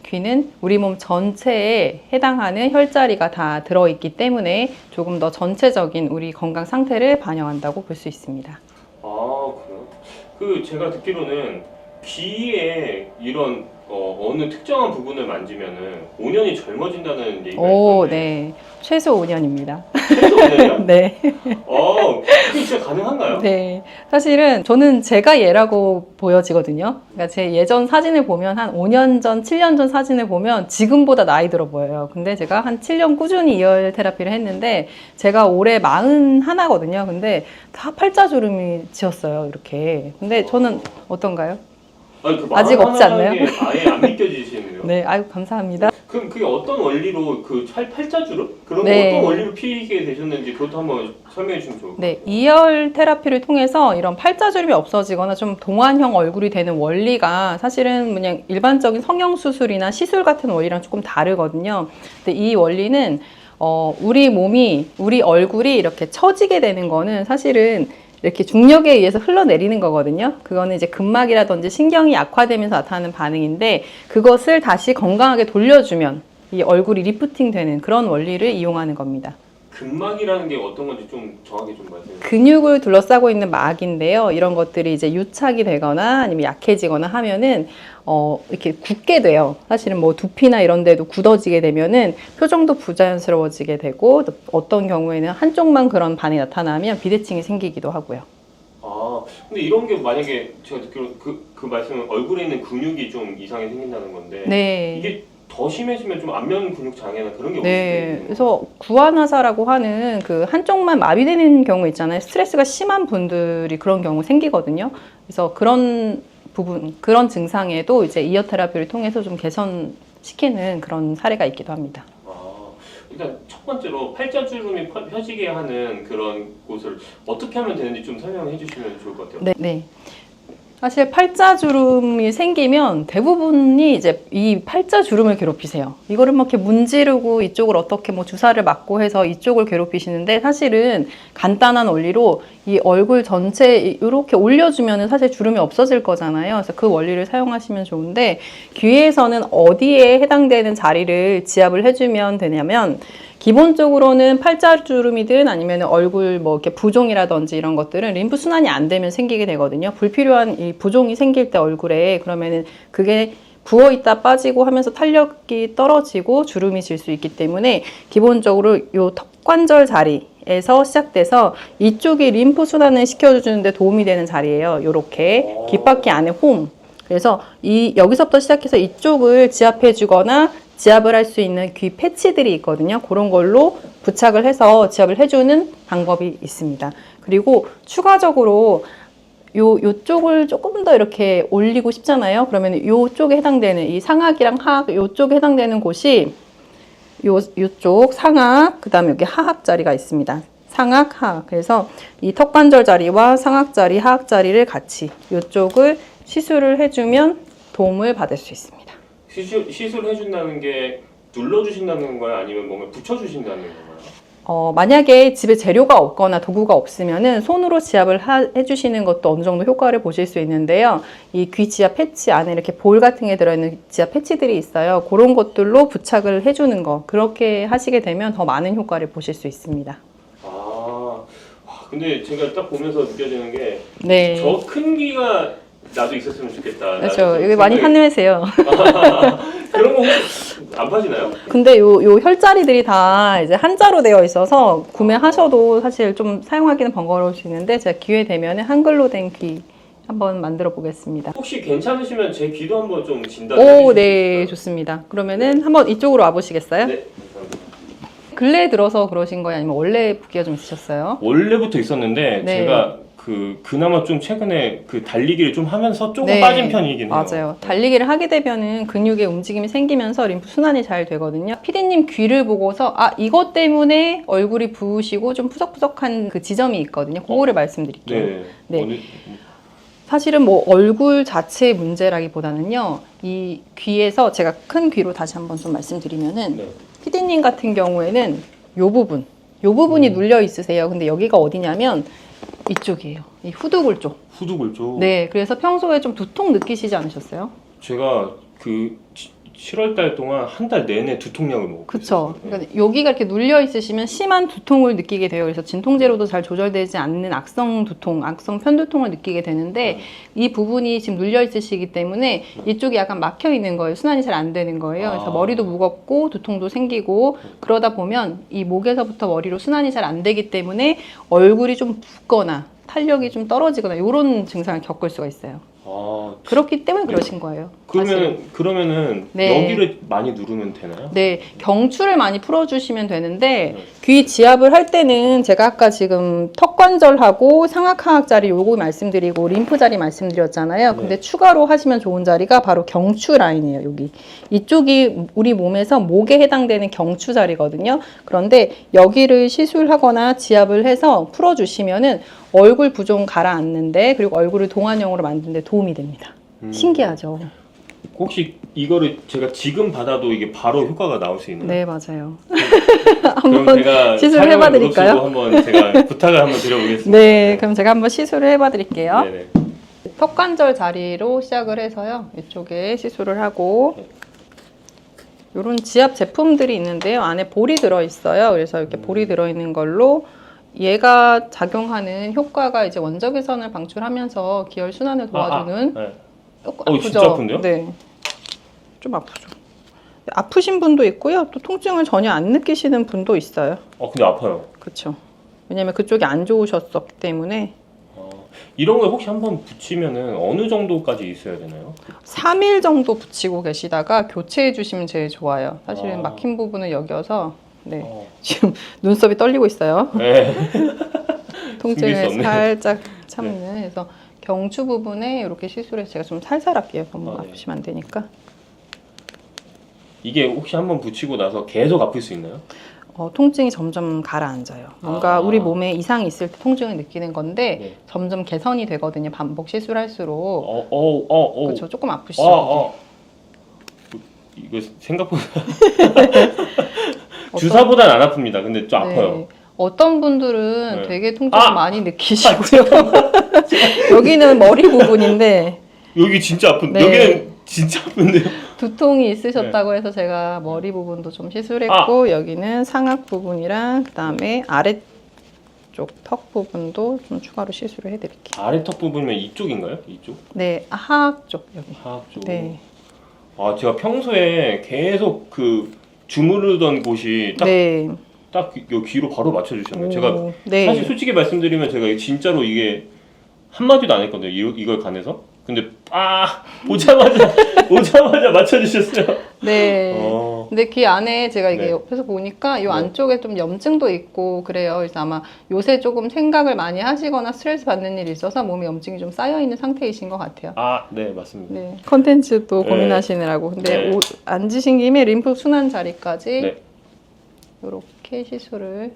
귀는 우리 몸 전체에 해당하는 혈자리가 다 들어있기 때문에 조금 더 전체적인 우리 건강 상태를 반영한다고 볼 수 있습니다. 아, 그래요? 제가 듣기로는 귀에 이런 어느 특정한 부분을 만지면은 5년이 젊어진다는 얘기가 오, 있던데. 네. 최소 5년입니다. 최소 5년이요? 네. 그게 진짜 가능한가요? 네. 사실은 저는 제가 얘라고 보여지거든요. 그러니까 제 예전 사진을 보면 한 5년 전, 7년 전 사진을 보면 지금보다 나이 들어 보여요. 근데 제가 한 7년 꾸준히 이열 테라피를 했는데 제가 올해 41거든요. 근데 다 팔자주름이 지었어요. 이렇게. 근데 저는 어떤가요? 아니, 아직 없지 않나요? 아예 안 믿겨지시네요. 네, 아유 감사합니다. 그럼 그게 어떤 원리로 팔자주름? 그런 네. 거 어떤 원리로 피게 되셨는지 그것도 한번 설명해 주시면 좋을 것 같아요. 네, 이열 테라피를 통해서 이런 팔자주름이 없어지거나 좀 동안형 얼굴이 되는 원리가 사실은 그냥 일반적인 성형수술이나 시술 같은 원리랑 조금 다르거든요. 근데 이 원리는 우리 몸이, 우리 얼굴이 이렇게 처지게 되는 거는 사실은 이렇게 중력에 의해서 흘러내리는 거거든요. 그거는 이제 근막이라든지 신경이 약화되면서 나타나는 반응인데 그것을 다시 건강하게 돌려주면 이 얼굴이 리프팅 되는 그런 원리를 이용하는 겁니다. 근막이라는 게 어떤 건지 좀 정확히 좀 말씀해 주세요. 근육을 둘러싸고 있는 막인데요. 이런 것들이 이제 유착이 되거나 아니면 약해지거나 하면은 이렇게 굳게 돼요. 사실은 뭐 두피나 이런 데도 굳어지게 되면은 표정도 부자연스러워지게 되고 어떤 경우에는 한쪽만 그런 반응이 나타나면 비대칭이 생기기도 하고요. 아, 근데 이런 게 만약에 제가 듣기로 그 말씀은 얼굴에 있는 근육이 좀 이상이 생긴다는 건데 네. 이게 더 심해지면 좀 안면 근육 장애나 그런 게 네, 오게 그래서 구안화사라고 하는 그 한쪽만 마비되는 경우 있잖아요. 스트레스가 심한 분들이 그런 경우 생기거든요. 그래서 그런 부분, 그런 증상에도 이제 이어 테라피를 통해서 좀 개선시키는 그런 사례가 있기도 합니다. 일단 첫 번째로 팔자주름이 펴지게 하는 그런 곳을 어떻게 하면 되는지 좀 설명해 주시면 좋을 것 같아요. 네, 네. 사실 팔자주름이 생기면 대부분이 이제 이 팔자주름을 괴롭히세요. 이거를 막 이렇게 문지르고 이쪽을 어떻게 뭐 주사를 맞고 해서 이쪽을 괴롭히시는데 사실은 간단한 원리로 이 얼굴 전체 이렇게 올려주면 사실 주름이 없어질 거잖아요. 그래서 그 원리를 사용하시면 좋은데 귀에서는 어디에 해당되는 자리를 지압을 해주면 되냐면 기본적으로는 팔자주름이든 아니면 얼굴 뭐 이렇게 부종이라든지 이런 것들은 림프 순환이 안 되면 생기게 되거든요. 불필요한 이 부종이 생길 때 얼굴에 그러면은 그게 부어 있다 빠지고 하면서 탄력이 떨어지고 주름이 질 수 있기 때문에 기본적으로 요 턱관절 자리에서 시작돼서 이쪽이 림프 순환을 시켜주는데 도움이 되는 자리예요. 요렇게 귓바퀴 안에 홈. 그래서 여기서부터 시작해서 이쪽을 지압해 주거나 지압을 할 수 있는 귀 패치들이 있거든요. 그런 걸로 부착을 해서 지압을 해주는 방법이 있습니다. 그리고 추가적으로 요쪽을 조금 더 이렇게 올리고 싶잖아요. 그러면 요쪽에 해당되는 이 상악이랑 하악, 요쪽에 해당되는 곳이 요쪽 상악, 그 다음에 여기 하악 자리가 있습니다. 상악, 하악. 그래서 이 턱관절 자리와 상악 자리, 하악 자리를 같이 요쪽을 시술을 해주면 도움을 받을 수 있습니다. 시술해준다는 게 눌러주신다는 건가요? 아니면 뭔가 붙여주신다는 건가요? 만약에 집에 재료가 없거나 도구가 없으면은 손으로 지압을 해주시는 것도 어느 정도 효과를 보실 수 있는데요. 이 귀 지압 패치 안에 이렇게 볼 같은 게 들어있는 지압 패치들이 있어요. 그런 것들로 부착을 해주는 거. 그렇게 하시게 되면 더 많은 효과를 보실 수 있습니다. 근데 제가 딱 보면서 느껴지는 게 네. 저 큰 귀가 나도 있었으면 좋겠다. 그렇죠. 여기 많이 한림하세요. 그런 거 안 파시나요? 근데 요 혈자리들이 다 이제 한자로 되어 있어서 구매하셔도 사실 좀 사용하기는 번거로울 수 있는데 제가 기회 되면 한글로 된 귀 한번 만들어 보겠습니다. 혹시 괜찮으시면 제 귀도 한번 좀 진단해 오, 주실 수 네, 있을까요? 좋습니다. 그러면은 한번 이쪽으로 와보시겠어요? 네, 감사합니다. 근래에 들어서 그러신 거예요? 아니면 원래 붓기가 좀 있으셨어요? 원래부터 있었는데 네. 제가 그나마 좀 최근에 달리기를 좀 하면서 조금 네, 빠진 편이긴 해요. 맞아요. 달리기를 하게 되면은 근육의 움직임이 생기면서 림프 순환이 잘 되거든요. 피디님 귀를 보고서 이것 때문에 얼굴이 부으시고 좀 푸석푸석한 그 지점이 있거든요. 그거를 말씀드릴게요. 네. 네. 사실은 뭐 얼굴 자체의 문제라기보다는요. 이 귀에서 제가 큰 귀로 다시 한번 좀 말씀드리면은 네. 피디님 같은 경우에는 요 부분이 눌려 있으세요. 근데 여기가 어디냐면 이쪽이에요. 이 후두골 쪽. 후두골 쪽. 네, 그래서 평소에 좀 두통 느끼시지 않으셨어요? 제가 7월 달 동안 한 달 내내 두통약을 먹었어요. 그쵸. 그러니까 여기가 이렇게 눌려 있으시면 심한 두통을 느끼게 돼요. 그래서 진통제로도 잘 조절되지 않는 악성 두통, 악성 편두통을 느끼게 되는데 이 부분이 지금 눌려 있으시기 때문에 이쪽이 약간 막혀 있는 거예요. 순환이 잘 안 되는 거예요. 그래서 머리도 무겁고 두통도 생기고 그러다 보면 이 목에서부터 머리로 순환이 잘 안 되기 때문에 얼굴이 좀 붓거나 탄력이 좀 떨어지거나 이런 증상을 겪을 수가 있어요. 그렇기 때문에 그러신 거예요. 그러면은 네. 여기를 많이 누르면 되나요? 네, 경추를 많이 풀어주시면 되는데 귀 지압을 할 때는 제가 아까 지금 턱관절하고 상악하악 자리 요거 말씀드리고 림프 자리 말씀드렸잖아요. 근데 추가로 하시면 좋은 자리가 바로 경추 라인이에요. 여기 이쪽이 우리 몸에서 목에 해당되는 경추 자리거든요. 그런데 여기를 시술하거나 지압을 해서 풀어주시면은 얼굴 부종 가라앉는데 그리고 얼굴을 동안형으로 만드는데 도움이 됩니다. 신기하죠? 혹시 이거를 제가 지금 받아도 이게 바로 효과가 나올 수 있나요? 네, 맞아요. 그럼 제가 시술을 해봐드릴까요? 한번 제가 부탁을 한번 드려보겠습니다. 네, 그럼 제가 한번 시술을 해봐드릴게요. 네네. 턱관절 자리로 시작을 해서요. 이쪽에 시술을 하고 이런 지압 제품들이 있는데요. 안에 볼이 들어있어요. 그래서 이렇게 볼이 들어있는 걸로 얘가 작용하는 효과가 이제 원적외선을 방출하면서 기혈 순환을 도와주는 네. 아프죠? 진짜 아픈데요? 네, 좀 아프죠. 아프신 분도 있고요. 또 통증을 전혀 안 느끼시는 분도 있어요. 근데 아파요. 그렇죠. 왜냐면 그쪽이 안 좋으셨었기 때문에. 이런 걸 혹시 한번 붙이면은 어느 정도까지 있어야 되나요? 3일 정도 붙이고 계시다가 교체해 주시면 제일 좋아요. 사실은 막힌 부분은 여기여서 네. 지금 눈썹이 떨리고 있어요. 네. 통증을 살짝 참는. 그래서 경추 부분에 이렇게 시술해서 제가 좀 살살 할게요. 너무 아프시면 안 되니까. 이게 혹시 한번 붙이고 나서 계속 아플 수 있나요? 통증이 점점 가라앉아요. 뭔가 우리 몸에 이상이 있을 때 통증을 느끼는 건데 점점 개선이 되거든요. 반복 시술할수록. 그렇죠. 조금 아프시죠? 이거 생각보다 주사보단 안 아픕니다. 근데 좀 아파요. 어떤 분들은 되게 통증을 많이 느끼시고요. 여기는 머리 부분인데 여기 진짜 아픈데 네. 여기는 진짜 아픈데요. 두통이 있으셨다고 해서 제가 머리 부분도 좀 시술했고 여기는 상악 부분이랑 그다음에 아래쪽 턱 부분도 좀 추가로 시술을 해드릴게요. 아래 턱 부분이면 이쪽인가요? 이쪽? 네, 하악 쪽 여기. 하악 쪽. 네. 아 제가 평소에 계속 그 주무르던 곳이 딱 네. 요 귀로 바로 맞춰주셨네요. 제가 네. 사실 솔직히 말씀드리면 제가 진짜로 이게 한마디도 안 했거든요. 이걸 관해서. 근데 오자마자 맞춰주셨어요. 네. 근데 귀 안에 제가 이게 네. 옆에서 보니까 이 네. 안쪽에 좀 염증도 있고 그래요. 그래서 아마 요새 조금 생각을 많이 하시거나 스트레스 받는 일이 있어서 몸에 염증이 좀 쌓여 있는 상태이신 것 같아요. 네 맞습니다. 네. 컨텐츠도 네. 고민하시느라고. 근데 네. 앉으신 김에 림프 순환 자리까지 네. 이렇게 시술을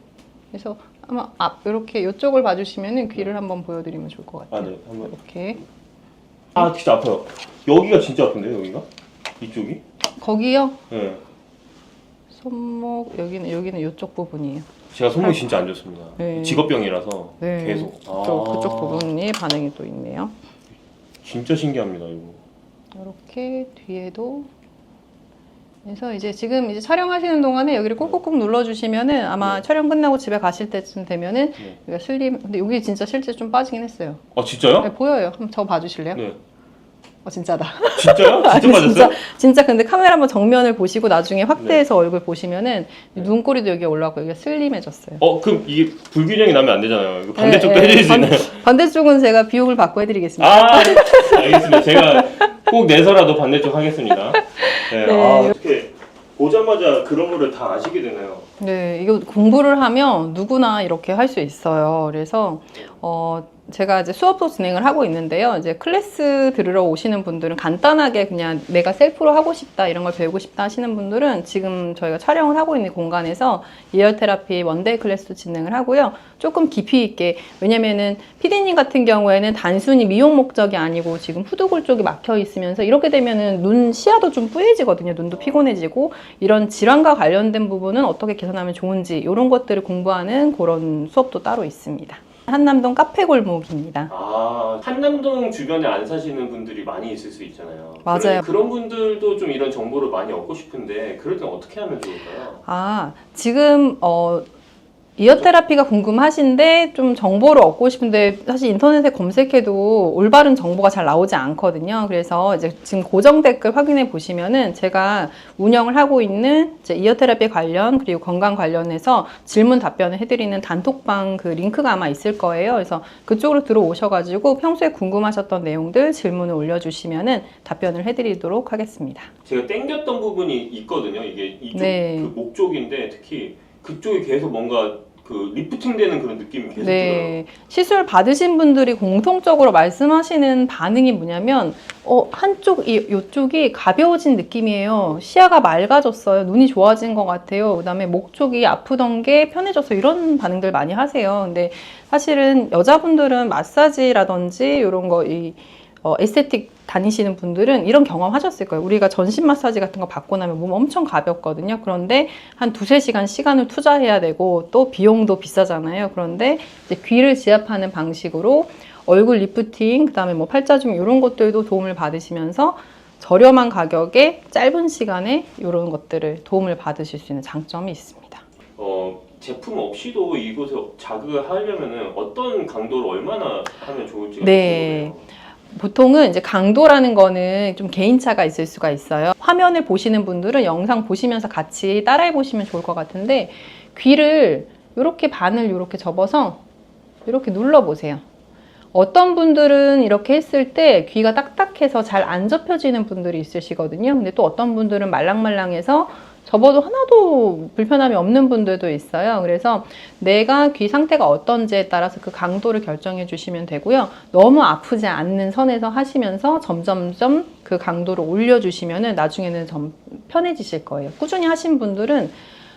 해서 아마 이렇게 이쪽을 봐주시면은 귀를 한번 보여드리면 좋을 것 같아요. 네. 한번. 이렇게. 진짜 아파요. 여기가 진짜 아픈데요, 여기가? 이쪽이? 거기요? 네. 손목 여기는 이쪽 부분이에요. 제가 손목이 진짜 안 좋습니다. 네. 직업병이라서 네. 계속. 또 그쪽 부분이 반응이 또 있네요. 진짜 신기합니다, 이거. 이렇게 뒤에도. 그래서 이제 지금 이제 촬영하시는 동안에 여기를 꾹꾹꾹 눌러주시면은 아마 네. 촬영 끝나고 집에 가실 때쯤 되면은 네. 여기가 슬림. 근데 여기 진짜 실제 좀 빠지긴 했어요. 진짜요? 네, 보여요. 한번 저 봐주실래요? 네. 진짜다. 진짜요? 진짜 아니, 맞았어요? 진짜 근데 카메라 한번 정면을 보시고 나중에 확대해서 얼굴 보시면은 눈꼬리도 여기 올라가고 여기가 슬림해졌어요. 그럼 이게 불균형이 나면 안 되잖아요. 이거 반대쪽도 네, 해줄 수 있나요? 반대쪽은 제가 비용을 받고 해드리겠습니다. 알겠습니다. 제가 꼭 내서라도 반대쪽 하겠습니다. 네. 네. 어떻게 보자마자 그런 거를 다 아시게 되나요? 네, 이거 공부를 하면 누구나 이렇게 할 수 있어요. 그래서 제가 이제 수업도 진행을 하고 있는데요. 이제 클래스 들으러 오시는 분들은 간단하게 그냥 내가 셀프로 하고 싶다, 이런 걸 배우고 싶다 하시는 분들은 지금 저희가 촬영을 하고 있는 공간에서 이어 테라피 원데이 클래스도 진행을 하고요. 조금 깊이 있게, 왜냐면은 피디님 같은 경우에는 단순히 미용 목적이 아니고 지금 후두골 쪽이 막혀 있으면서 이렇게 되면은 눈 시야도 좀 뿌얘지거든요. 눈도 피곤해지고 이런 질환과 관련된 부분은 어떻게 개선하면 좋은지 이런 것들을 공부하는 그런 수업도 따로 있습니다. 한남동 카페 골목입니다. 한남동 주변에 안 사시는 분들이 많이 있을 수 있잖아요. 맞아요. 그런 분들도 좀 이런 정보를 많이 얻고 싶은데 그럴 땐 어떻게 하면 좋을까요? 지금 이어 테라피가 궁금하신데 좀 정보를 얻고 싶은데 사실 인터넷에 검색해도 올바른 정보가 잘 나오지 않거든요. 그래서 이제 지금 고정 댓글 확인해 보시면은 제가 운영을 하고 있는 이제 이어 테라피 관련 그리고 건강 관련해서 질문 답변을 해드리는 단톡방 그 링크가 아마 있을 거예요. 그래서 그쪽으로 들어오셔가지고 평소에 궁금하셨던 내용들 질문을 올려주시면은 답변을 해드리도록 하겠습니다. 제가 땡겼던 부분이 있거든요. 이게 이쪽 네. 그 목 쪽인데 특히 그쪽이 계속 뭔가 그 리프팅되는 그런 느낌이 계속 들어요. 네, 시술 받으신 분들이 공통적으로 말씀하시는 반응이 뭐냐면 이쪽이 가벼워진 느낌이에요. 시야가 맑아졌어요. 눈이 좋아진 것 같아요. 그다음에 목 쪽이 아프던 게 편해졌어요. 이런 반응들 많이 하세요. 근데 사실은 여자분들은 마사지라든지 이런 거 에스테틱 다니시는 분들은 이런 경험 하셨을 거예요. 우리가 전신 마사지 같은 거 받고 나면 몸 엄청 가볍거든요. 그런데 한 2-3시간 시간을 투자해야 되고 또 비용도 비싸잖아요. 그런데 이제 귀를 지압하는 방식으로 얼굴 리프팅, 그다음에 뭐 팔자줌 이런 것들도 도움을 받으시면서 저렴한 가격에 짧은 시간에 이런 것들을 도움을 받으실 수 있는 장점이 있습니다. 제품 없이도 이곳에 자극을 하려면은 어떤 강도로 얼마나 하면 좋을지 네. 궁금해요. 보통은 이제 강도라는 거는 좀 개인차가 있을 수가 있어요. 화면을 보시는 분들은 영상 보시면서 같이 따라해 보시면 좋을 것 같은데 귀를 이렇게 반을 이렇게 접어서 이렇게 눌러 보세요. 어떤 분들은 이렇게 했을 때 귀가 딱딱해서 잘 안 접혀지는 분들이 있으시거든요. 근데 또 어떤 분들은 말랑말랑해서 접어도 하나도 불편함이 없는 분들도 있어요. 그래서 내가 귀 상태가 어떤지에 따라서 그 강도를 결정해 주시면 되고요. 너무 아프지 않는 선에서 하시면서 점점점 그 강도를 올려주시면 나중에는 좀 편해지실 거예요. 꾸준히 하신 분들은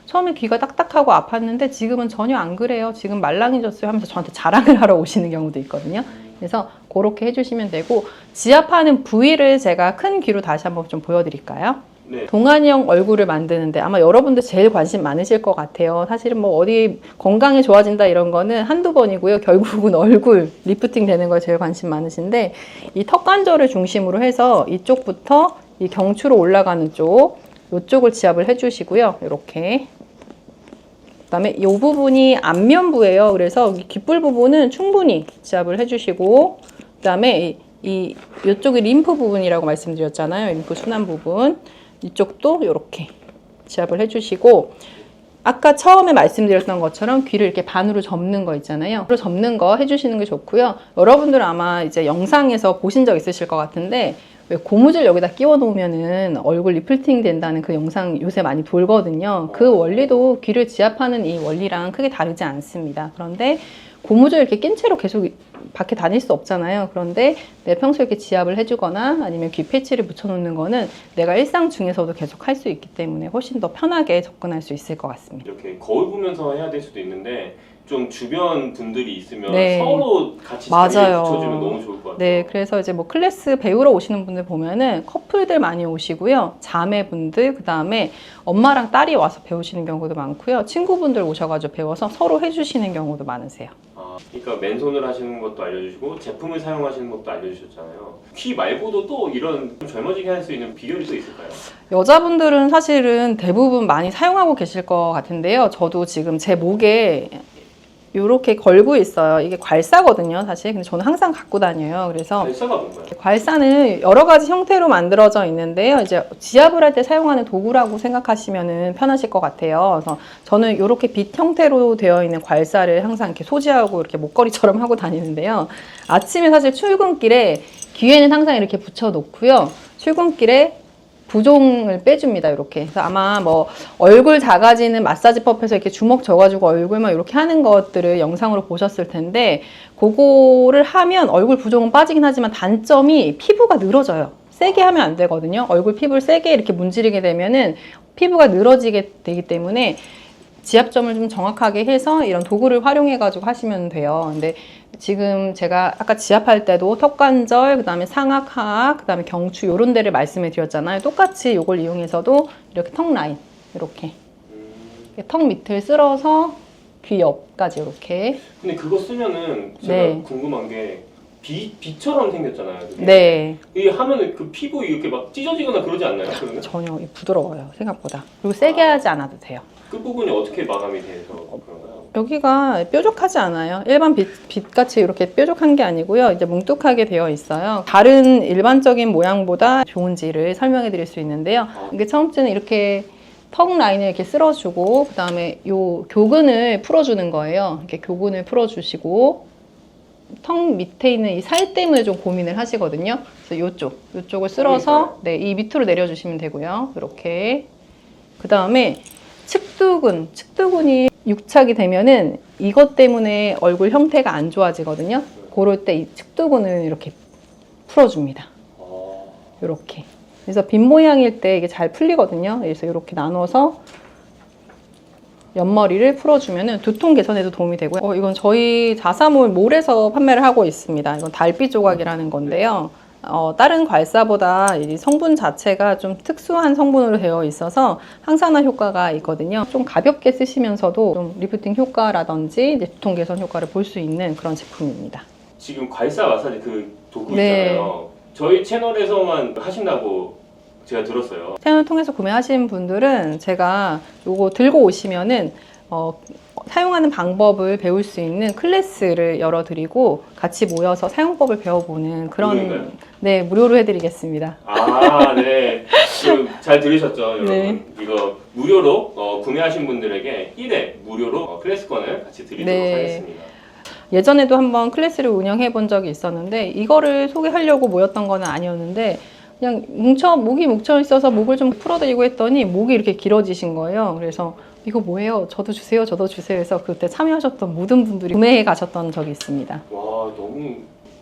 처음에 귀가 딱딱하고 아팠는데 지금은 전혀 안 그래요. 지금 말랑해졌어요 하면서 저한테 자랑을 하러 오시는 경우도 있거든요. 그래서 그렇게 해주시면 되고, 지압하는 부위를 제가 큰 귀로 다시 한번 좀 보여드릴까요? 네. 동안형 얼굴을 만드는데 아마 여러분들 제일 관심 많으실 것 같아요. 사실은 뭐 어디 건강이 좋아진다 이런 거는 한두 번이고요. 결국은 얼굴 리프팅 되는 거에 제일 관심 많으신데, 이 턱관절을 중심으로 해서 이쪽부터 이 경추로 올라가는 쪽, 이쪽을 지압을 해주시고요. 이렇게. 그다음에 이 부분이 안면부예요. 그래서 이 귓불 부분은 충분히 지압을 해주시고, 그다음에 이쪽이 림프 부분이라고 말씀드렸잖아요. 림프 순환 부분. 이쪽도 이렇게 지압을 해주시고, 아까 처음에 말씀드렸던 것처럼 귀를 이렇게 반으로 접는 거 있잖아요. 반으로 접는 거 해주시는 게 좋고요. 여러분들 아마 이제 영상에서 보신 적 있으실 것 같은데, 왜 고무줄 여기다 끼워 놓으면은 얼굴 리프팅 된다는 그 영상 요새 많이 돌거든요. 그 원리도 귀를 지압하는 이 원리랑 크게 다르지 않습니다. 그런데 고무줄 이렇게 낀 채로 계속 밖에 다닐 수 없잖아요. 그런데 내 평소에 이렇게 지압을 해주거나 아니면 귀 패치를 붙여놓는 거는 내가 일상 중에서도 계속 할 수 있기 때문에 훨씬 더 편하게 접근할 수 있을 것 같습니다. 이렇게 거울 보면서 해야 될 수도 있는데 좀 주변 분들이 있으면 네. 서로 같이 맞아요. 자리에 붙여주면 너무 좋을 것 같아요. 네, 그래서 이제 뭐 클래스 배우러 오시는 분들 보면은 커플들 많이 오시고요. 자매분들, 그 다음에 엄마랑 딸이 와서 배우시는 경우도 많고요. 친구분들 오셔가지고 배워서 서로 해주시는 경우도 많으세요. 그러니까 맨손을 하시는 것도 알려주시고 제품을 사용하시는 것도 알려주셨잖아요. 귀 말고도 또 이런 좀 젊어지게 할 수 있는 비결이 또 있을까요? 여자분들은 사실은 대부분 많이 사용하고 계실 것 같은데요. 저도 지금 제 목에 이렇게 걸고 있어요. 이게 괄사거든요, 사실. 근데 저는 항상 갖고 다녀요. 그래서 발사가 뭔가요? 괄사는 여러 가지 형태로 만들어져 있는데요. 이제 지압을 할 때 사용하는 도구라고 생각하시면 편하실 것 같아요. 그래서 저는 이렇게 빛 형태로 되어 있는 괄사를 항상 이렇게 소지하고 이렇게 목걸이처럼 하고 다니는데요. 아침에 사실 출근길에 귀에는 항상 이렇게 붙여 놓고요. 출근길에 부종을 빼줍니다. 이렇게. 그래서 아마 뭐 얼굴 작아지는 마사지법에서 이렇게 주먹 져가지고 얼굴만 이렇게 하는 것들을 영상으로 보셨을 텐데, 그거를 하면 얼굴 부종은 빠지긴 하지만 단점이 피부가 늘어져요. 세게 하면 안 되거든요. 얼굴 피부를 세게 이렇게 문지르게 되면은 피부가 늘어지게 되기 때문에 지압점을 좀 정확하게 해서 이런 도구를 활용해가지고 하시면 돼요. 근데 지금 제가 아까 지압할 때도 턱관절, 그 다음에 상악, 하악, 그 다음에 경추 이런 데를 말씀해 드렸잖아요. 똑같이 이걸 이용해서도 이렇게 턱 라인, 이렇게 턱 밑을 쓸어서 귀 옆까지 이렇게. 근데 그거 쓰면은 제가 네. 궁금한 게 빛처럼 생겼잖아요. 그게. 네, 이게 하면은 그 피부 이렇게 막 찢어지거나 그러지 않나요? 그러면 전혀 부드러워요, 생각보다. 그리고 세게 하지 않아도 돼요. 그 부분이 어떻게 마감이 돼서 그런가요? 여기가 뾰족하지 않아요. 일반 빛같이 이렇게 뾰족한 게 아니고요. 이제 뭉툭하게 되어 있어요. 다른 일반적인 모양보다 좋은지를 설명해 드릴 수 있는데요. 이게 처음째는 이렇게 턱 라인을 이렇게 쓸어주고, 그 다음에 요 교근을 풀어주는 거예요. 이렇게 교근을 풀어주시고, 턱 밑에 있는 이 살 때문에 좀 고민을 하시거든요. 그래서 요쪽을 쓸어서, 네, 이 밑으로 내려주시면 되고요. 이렇게. 그 다음에 측두근이 육착이 되면은 이것 때문에 얼굴 형태가 안 좋아지거든요. 그럴 때 이 측두근을 이렇게 풀어줍니다. 이렇게. 그래서 빗 모양일 때 이게 잘 풀리거든요. 그래서 이렇게 나눠서 옆머리를 풀어주면은 두통 개선에도 도움이 되고요. 이건 저희 자사몰에서 판매를 하고 있습니다. 이건 달빛 조각이라는 건데요. 다른 괄사보다 이 성분 자체가 좀 특수한 성분으로 되어 있어서 항산화 효과가 있거든요. 좀 가볍게 쓰시면서도 좀 리프팅 효과라든지 이제 두통 개선 효과를 볼 수 있는 그런 제품입니다. 지금 괄사 마사지 그 도구 네. 있잖아요. 저희 채널에서만 하신다고 제가 들었어요. 채널 통해서 구매하신 분들은 제가 요거 들고 오시면은 사용하는 방법을 배울 수 있는 클래스를 열어드리고 같이 모여서 사용법을 배워보는 그런. 무료인가요? 네, 무료로 해드리겠습니다. 네. 잘 들으셨죠, 여러분? 네. 이거 무료로 구매하신 분들에게 1회 무료로 클래스권을 같이 드리도록 네. 하겠습니다. 예전에도 한번 클래스를 운영해 본 적이 있었는데 이거를 소개하려고 모였던 건 아니었는데 그냥 목이 뭉쳐 있어서 목을 좀 풀어드리고 했더니 목이 이렇게 길어지신 거예요. 그래서 이거 뭐예요? 저도 주세요, 저도 주세요 해서 그때 참여하셨던 모든 분들이 구매해 가셨던 적이 있습니다. 와,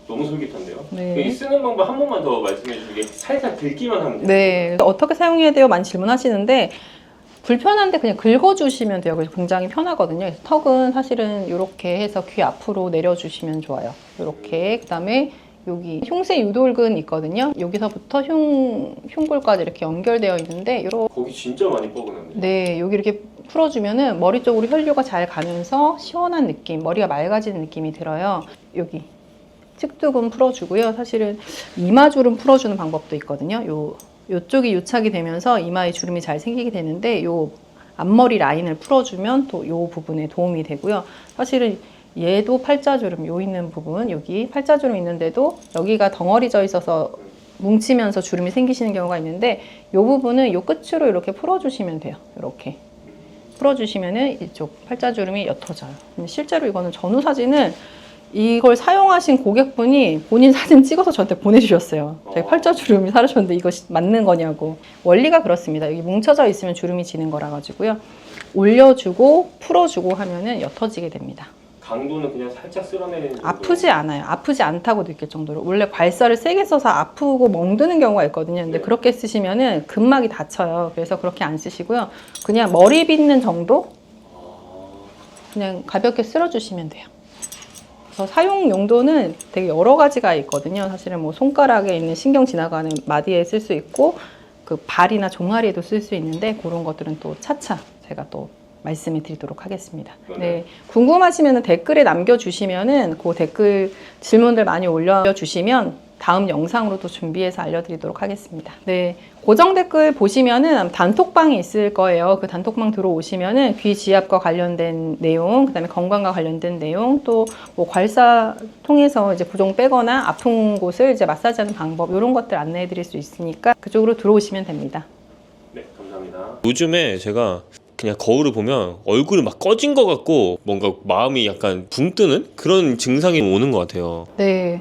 너무 솔깃한데요? 네. 이 쓰는 방법 한 번만 더 말씀해 주시게. 살살 긁기만 하면 돼요. 네, 어떻게 사용해야 돼요? 많이 질문하시는데 불편한데 그냥 긁어주시면 돼요. 그래서 굉장히 편하거든요. 그래서 턱은 사실은 이렇게 해서 귀 앞으로 내려주시면 좋아요. 이렇게. 그다음에 여기 흉쇄 유돌근 있거든요. 여기서부터 흉골까지 이렇게 연결되어 있는데 거기 진짜 많이 뻐근합니다. 네, 여기 이렇게 풀어주면은 머리 쪽으로 혈류가 잘 가면서 시원한 느낌, 머리가 맑아지는 느낌이 들어요. 여기 측두근 풀어주고요. 사실은 이마주름 풀어주는 방법도 있거든요. 이쪽이 유착이 되면서 이마에 주름이 잘 생기게 되는데 요 앞머리 라인을 풀어주면 또 요 부분에 도움이 되고요. 사실은 얘도 팔자주름 요 있는 부분, 여기 팔자주름 있는데도 여기가 덩어리져 있어서 뭉치면서 주름이 생기시는 경우가 있는데 요 부분은 요 끝으로 이렇게 풀어주시면 돼요. 이렇게 풀어주시면은 이쪽 팔자주름이 옅어져요. 실제로 이거는 전후 사진을 이걸 사용하신 고객분이 본인 사진 찍어서 저한테 보내주셨어요. 자기 팔자주름이 사라졌는데 이거 맞는 거냐고. 원리가 그렇습니다. 여기 뭉쳐져 있으면 주름이 지는 거라 가지고요. 올려주고 풀어주고 하면은 옅어지게 됩니다. 강도는 그냥 살짝 쓸어내는 정도. 아프지 않아요. 아프지 않다고 느낄 정도로. 원래 괄사를 세게 써서 아프고 멍드는 경우가 있거든요. 근데 네. 그렇게 쓰시면은 근막이 다쳐요. 그래서 그렇게 안 쓰시고요. 그냥 머리 빗는 정도? 그냥 가볍게 쓸어주시면 돼요. 그래서 사용 용도는 되게 여러 가지가 있거든요. 사실은 뭐 손가락에 있는 신경 지나가는 마디에 쓸 수 있고 그 발이나 종아리에도 쓸 수 있는데 그런 것들은 또 차차 제가 또 말씀을 드리도록 하겠습니다. 네, 궁금하시면 댓글에 남겨주시면은 그 댓글 질문들 많이 올려주시면 다음 영상으로 또 준비해서 알려드리도록 하겠습니다. 네, 고정 댓글 보시면은 단톡방이 있을 거예요. 그 단톡방 들어오시면은 귀 지압과 관련된 내용, 그다음에 건강과 관련된 내용, 또 뭐 괄사 통해서 이제 부종 빼거나 아픈 곳을 이제 마사지하는 방법 이런 것들 안내해드릴 수 있으니까 그쪽으로 들어오시면 됩니다. 네, 감사합니다. 요즘에 제가 그냥 거울을 보면 얼굴이 막 꺼진 것 같고 뭔가 마음이 약간 붕 뜨는 그런 증상이 오는 것 같아요. 네,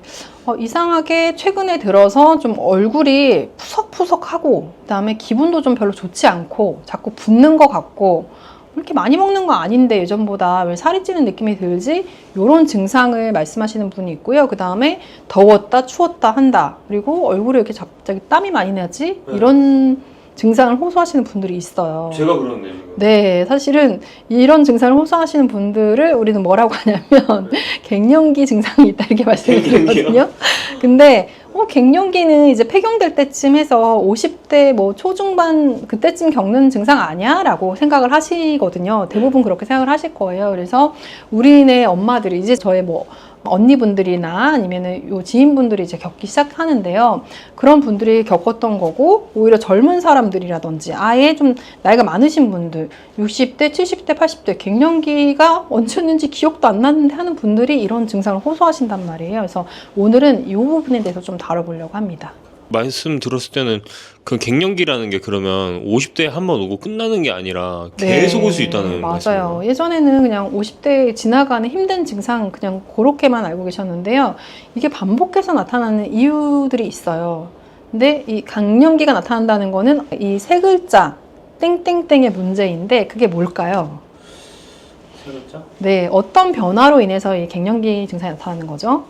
이상하게 최근에 들어서 좀 얼굴이 푸석푸석하고 그다음에 기분도 좀 별로 좋지 않고 자꾸 붓는 것 같고 이렇게 많이 먹는 거 아닌데 예전보다 왜 살이 찌는 느낌이 들지? 이런 증상을 말씀하시는 분이 있고요. 그 다음에 더웠다 추웠다 한다. 그리고 얼굴에 이렇게 갑자기 땀이 많이 나지? 네. 이런 증상을 호소하시는 분들이 있어요. 제가 그렇네요. 지금. 네, 사실은 이런 증상을 호소하시는 분들을 우리는 뭐라고 하냐면 갱년기 증상이 있다 이렇게 말씀을 드리거든요. 근데 갱년기는 이제 폐경될 때쯤 해서 50대 뭐 초중반 그때쯤 겪는 증상 아니야? 라고 생각을 하시거든요. 대부분 그렇게 생각을 하실 거예요. 그래서 우리네 엄마들이 이제 저의 뭐 언니분들이나 아니면은 요 지인분들이 이제 겪기 시작하는데요. 그런 분들이 겪었던 거고, 오히려 젊은 사람들이라든지 아예 좀 나이가 많으신 분들, 60대, 70대, 80대 갱년기가 언제였는지 기억도 안 나는데 하는 분들이 이런 증상을 호소하신단 말이에요. 그래서 오늘은 이 부분에 대해서 좀 다뤄보려고 합니다. 말씀 들었을 때는 그 갱년기라는 게 그러면 50대에 한 번 오고 끝나는 게 아니라 계속 올 수 있다는 맞아요. 말씀이에요. 예전에는 그냥 50대 지나가는 힘든 증상 그냥 그렇게만 알고 계셨는데요. 이게 반복해서 나타나는 이유들이 있어요. 근데 이 강년기가 나타난다는 거는 이 세 글자 땡땡땡의 문제인데 그게 뭘까요? 세 글자? 네, 어떤 변화로 인해서 이 갱년기 증상이 나타나는 거죠?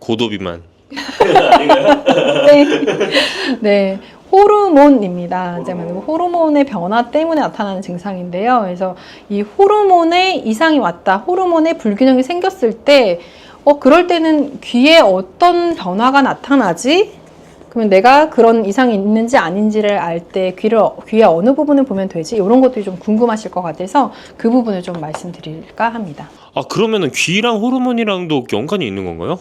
고도비만. 네. 네. 호르몬입니다. 이제 호르몬의 변화 때문에 나타나는 증상인데요. 그래서 이 호르몬에 이상이 왔다, 호르몬의 불균형이 생겼을 때, 그럴 때는 귀에 어떤 변화가 나타나지? 그러면 내가 그런 이상이 있는지 아닌지를 알 때 귀의 어느 부분을 보면 되지? 이런 것들이 좀 궁금하실 것 같아서 그 부분을 좀 말씀드릴까 합니다. 아, 그러면은 귀랑 호르몬이랑도 연관이 있는 건가요?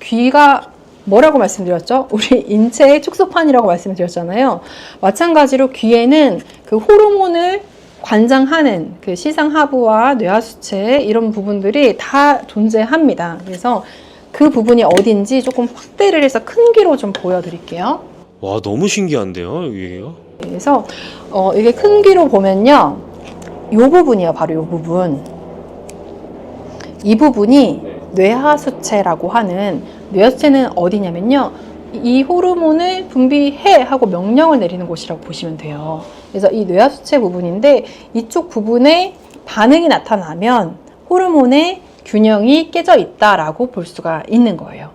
귀가 뭐라고 말씀드렸죠? 우리 인체의 축소판이라고 말씀드렸잖아요. 마찬가지로 귀에는 그 호르몬을 관장하는 그 시상하부와 뇌하수체 이런 부분들이 다 존재합니다. 그래서 그 부분이 어딘지 조금 확대를 해서 큰 귀로 좀 보여드릴게요. 와, 너무 신기한데요, 이게요? 그래서 이게 큰 귀로 보면요, 이 부분이에요. 바로 이 부분. 이 부분이 뇌하수체라고 하는, 뇌하수체는 어디냐면요, 이 호르몬을 분비해 하고 명령을 내리는 곳이라고 보시면 돼요. 그래서 이 뇌하수체 부분인데 이쪽 부분에 반응이 나타나면 호르몬의 균형이 깨져 있다라고 볼 수가 있는 거예요.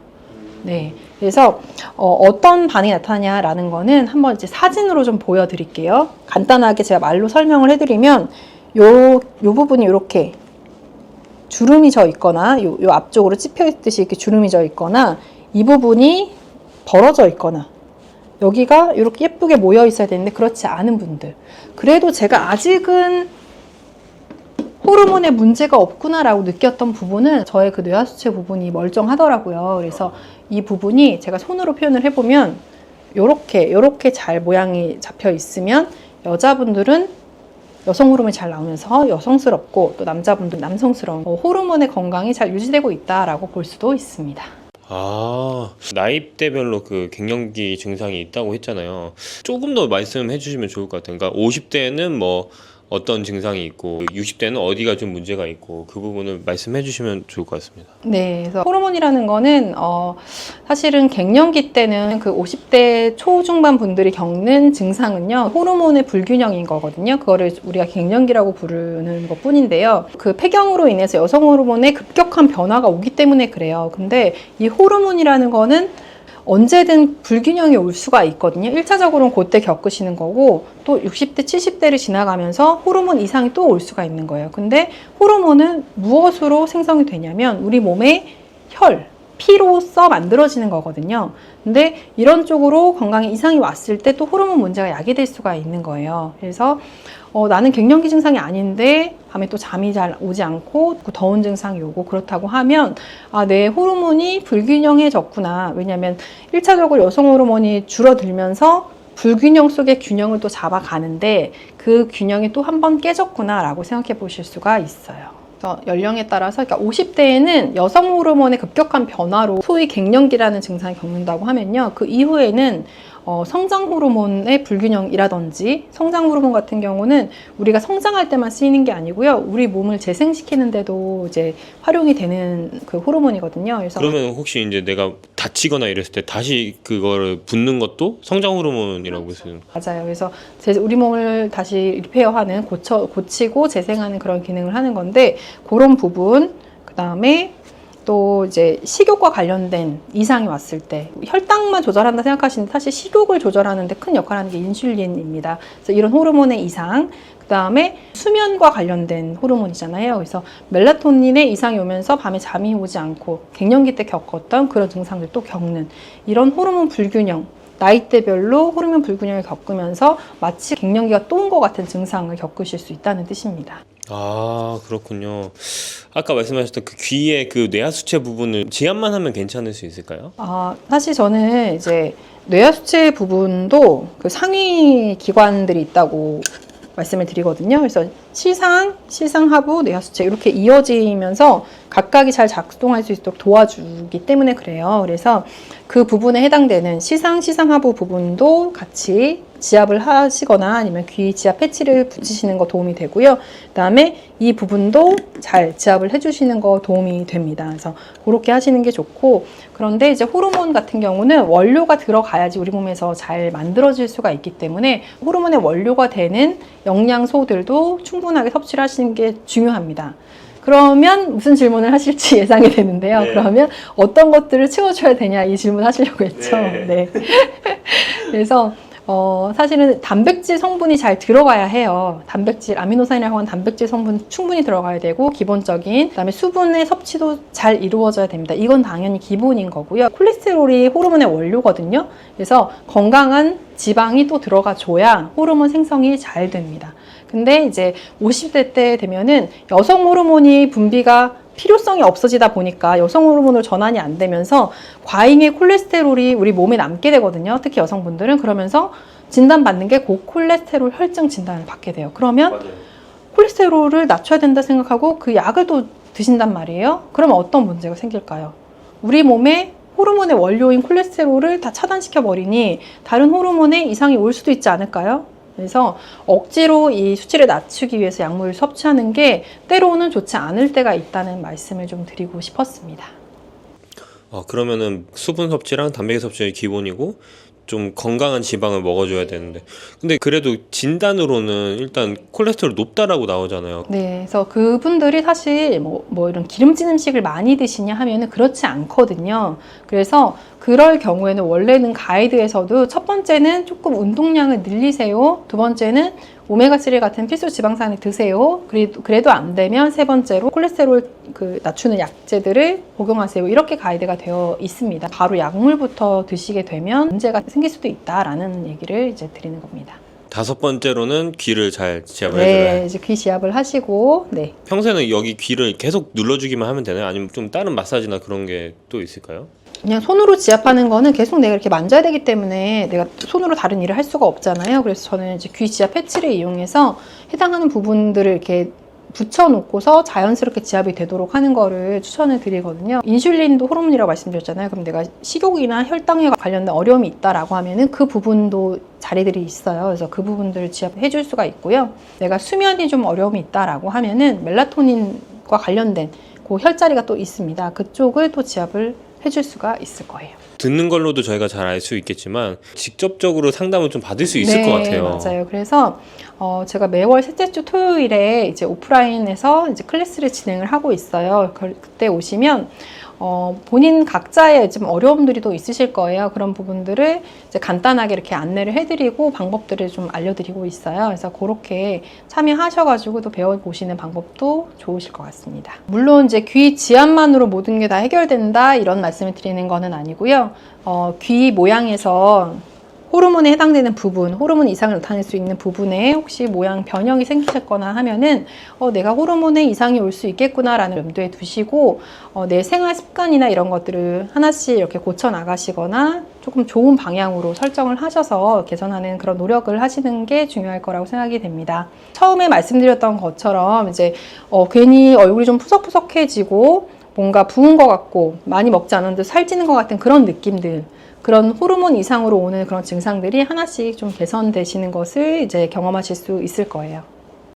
네, 그래서 어떤 반응이 나타나냐라는 거는 한번 이제 사진으로 좀 보여드릴게요. 간단하게 제가 말로 설명을 해드리면 요 부분이 이렇게 주름이 져 있거나 요 앞쪽으로 찝혀 있듯이 이렇게 주름이 져 있거나 이 부분이 벌어져 있거나 여기가 이렇게 예쁘게 모여 있어야 되는데 그렇지 않은 분들, 그래도 제가 아직은 호르몬에 문제가 없구나라고 느꼈던 부분은 저의 그 뇌하수체 부분이 멀쩡하더라고요. 그래서 이 부분이 제가 손으로 표현을 해보면 요렇게 잘 모양이 잡혀 있으면 여자분들은 여성 호르몬이 잘 나오면서 여성스럽고 또 남자분들은 남성스러운 호르몬의 건강이 잘 유지되고 있다라고 볼 수도 있습니다. 아, 나이대별로 그 갱년기 증상이 있다고 했잖아요. 조금 더 말씀해 주시면 좋을 것 같아요. 그러니까 50대는 뭐 어떤 증상이 있고 60대는 어디가 좀 문제가 있고 그 부분을 말씀해 주시면 좋을 것 같습니다. 네, 그래서 호르몬이라는 거는 사실은 갱년기 때는 그 50대 초중반 분들이 겪는 증상은요 호르몬의 불균형인 거거든요. 그거를 우리가 갱년기라고 부르는 것 뿐인데요. 그 폐경으로 인해서 여성 호르몬의 급격한 변화가 오기 때문에 그래요. 근데 이 호르몬이라는 거는 언제든 불균형이 올 수가 있거든요. 1차적으로는 그때 겪으시는 거고 또 60대, 70대를 지나가면서 호르몬 이상이 또 올 수가 있는 거예요. 근데 호르몬은 무엇으로 생성이 되냐면 우리 몸의 혈, 피로써 만들어지는 거거든요. 근데 이런 쪽으로 건강에 이상이 왔을 때 또 호르몬 문제가 야기될 수가 있는 거예요. 그래서 나는 갱년기 증상이 아닌데 밤에 또 잠이 잘 오지 않고 더운 증상이 오고 그렇다고 하면 내 호르몬이 불균형해졌구나. 왜냐하면 1차적으로 여성 호르몬이 줄어들면서 불균형 속의 균형을 또 잡아가는데 그 균형이 또 한 번 깨졌구나 라고 생각해 보실 수가 있어요. 연령에 따라서 그러니까 50대에는 여성 호르몬의 급격한 변화로 소위 갱년기라는 증상을 겪는다고 하면요. 그 이후에는 성장 호르몬의 불균형이라든지 성장 호르몬 같은 경우는 우리가 성장할 때만 쓰이는 게 아니고요. 우리 몸을 재생시키는 데도 이제 활용이 되는 그 호르몬이거든요. 그래서 그러면 혹시 이제 내가 다치거나 이랬을 때 다시 그거를 붓는 것도 성장 호르몬이라고 볼 수 있는 맞아요. 그래서 우리 몸을 다시 리페어하는 고치고 재생하는 그런 기능을 하는 건데 그런 부분 그다음에 또 이제 식욕과 관련된 이상이 왔을 때 혈당만 조절한다 생각하시는데 사실 식욕을 조절하는 데 큰 역할을 하는 게 인슐린입니다. 그래서 이런 호르몬의 이상 그 다음에 수면과 관련된 호르몬이잖아요. 그래서 멜라토닌의 이상이 오면서 밤에 잠이 오지 않고 갱년기 때 겪었던 그런 증상들 또 겪는 이런 호르몬 불균형 나이대별로 호르몬 불균형을 겪으면서 마치 갱년기가 또 온 것 같은 증상을 겪으실 수 있다는 뜻입니다. 아, 그렇군요. 아까 말씀하셨던 그 귀의 그 뇌하수체 부분을 지압만 하면 괜찮을 수 있을까요? 사실 저는 이제 뇌하수체 부분도 그 상위 기관들이 있다고 말씀을 드리거든요. 그래서 시상, 하부, 뇌하수체 이렇게 이어지면서 각각이 잘 작동할 수 있도록 도와주기 때문에 그래요. 그래서 그 부분에 해당되는 시상, 하부 부분도 같이 지압을 하시거나 아니면 귀 지압 패치를 붙이시는 거 도움이 되고요. 그다음에 이 부분도 잘 지압을 해주시는 거 도움이 됩니다. 그래서 그렇게 하시는 게 좋고 그런데 이제 호르몬 같은 경우는 원료가 들어가야지 우리 몸에서 잘 만들어질 수가 있기 때문에 호르몬의 원료가 되는 영양소들도 충분하게 섭취를 하시는 게 중요합니다. 그러면 무슨 질문을 하실지 예상이 되는데요. 네. 그러면 어떤 것들을 채워줘야 되냐 이 질문 하시려고 했죠. 네. 그래서 사실은 단백질 성분이 잘 들어가야 해요. 단백질, 아미노산이라고 하는 단백질 성분 충분히 들어가야 되고 기본적인 그다음에 수분의 섭취도 잘 이루어져야 됩니다. 이건 당연히 기본인 거고요. 콜레스테롤이 호르몬의 원료거든요. 그래서 건강한 지방이 또 들어가줘야 호르몬 생성이 잘 됩니다. 근데 이제 50대 때 되면은 여성 호르몬이 분비가 필요성이 없어지다 보니까 여성 호르몬으로 전환이 안 되면서 과잉의 콜레스테롤이 우리 몸에 남게 되거든요. 특히 여성분들은 그러면서 진단받는 게 고콜레스테롤 혈증 진단을 받게 돼요. 그러면 맞아요. 콜레스테롤을 낮춰야 된다 생각하고 그 약을 또 드신단 말이에요. 그러면 어떤 문제가 생길까요? 우리 몸에 호르몬의 원료인 콜레스테롤을 다 차단시켜 버리니 다른 호르몬에 이상이 올 수도 있지 않을까요? 그래서 억지로 이 수치를 낮추기 위해서 약물을 섭취하는 게 때로는 좋지 않을 때가 있다는 말씀을 좀 드리고 싶었습니다. 그러면은 수분 섭취랑 단백질 섭취가 기본이고 좀 건강한 지방을 먹어줘야 되는데 근데 그래도 진단으로는 일단 콜레스테롤 높다라고 나오잖아요. 네, 그래서 그분들이 사실 뭐 이런 기름진 음식을 많이 드시냐 하면은 그렇지 않거든요. 그래서 그럴 경우에는 원래는 가이드에서도 첫 번째는 조금 운동량을 늘리세요. 두 번째는 오메가3 같은 필수 지방산을 드세요. 그래도 안 되면 세 번째로 콜레스테롤 낮추는 약제들을 복용하세요. 이렇게 가이드가 되어 있습니다. 바로 약물부터 드시게 되면 문제가 생길 수도 있다라는 얘기를 이제 드리는 겁니다. 다섯 번째로는 귀를 잘 지압을 해줘야 네, 이제 귀 지압을 하시고, 네. 평소에는 여기 귀를 계속 눌러주기만 하면 되나요? 아니면 좀 다른 마사지나 그런 게 또 있을까요? 그냥 손으로 지압하는 거는 계속 내가 이렇게 만져야 되기 때문에 내가 손으로 다른 일을 할 수가 없잖아요. 그래서 저는 이제 귀 지압 패치를 이용해서 해당하는 부분들을 이렇게 붙여놓고서 자연스럽게 지압이 되도록 하는 거를 추천을 드리거든요. 인슐린도 호르몬이라고 말씀드렸잖아요. 그럼 내가 식욕이나 혈당에 관련된 어려움이 있다라고 하면은 그 부분도 자리들이 있어요. 그래서 그 부분들을 지압해 줄 수가 있고요. 내가 수면이 좀 어려움이 있다라고 하면은 멜라토닌과 관련된 그 혈자리가 또 있습니다. 그쪽을 또 지압을 해줄 수가 있을 거예요. 듣는 걸로도 저희가 잘 알 수 있겠지만 직접적으로 상담을 좀 받을 수 있을 것 같아요. 맞아요. 그래서 제가 매월 셋째 주 토요일에 이제 오프라인에서 이제 클래스를 진행을 하고 있어요. 그때 오시면 본인 각자의 좀 어려움들이 또 있으실 거예요. 그런 부분들을 이제 간단하게 이렇게 안내를 해드리고 방법들을 좀 알려드리고 있어요. 그래서 그렇게 참여하셔가지고 또 배워보시는 방법도 좋으실 것 같습니다. 물론 이제 귀 지압만으로 모든 게 다 해결된다 이런 말씀을 드리는 거는 아니고요. 귀 모양에서 호르몬에 해당되는 부분, 호르몬 이상을 나타낼 수 있는 부분에 혹시 모양 변형이 생기셨거나 하면은 내가 호르몬에 이상이 올 수 있겠구나라는 염두에 두시고 내 생활 습관이나 이런 것들을 하나씩 이렇게 고쳐 나가시거나 조금 좋은 방향으로 설정을 하셔서 개선하는 그런 노력을 하시는 게 중요할 거라고 생각이 됩니다. 처음에 말씀드렸던 것처럼 이제 괜히 얼굴이 좀 푸석푸석해지고 뭔가 부은 것 같고 많이 먹지 않았는데 살찌는 것 같은 그런 느낌들, 그런 호르몬 이상으로 오는 그런 증상들이 하나씩 좀 개선되시는 것을 이제 경험하실 수 있을 거예요.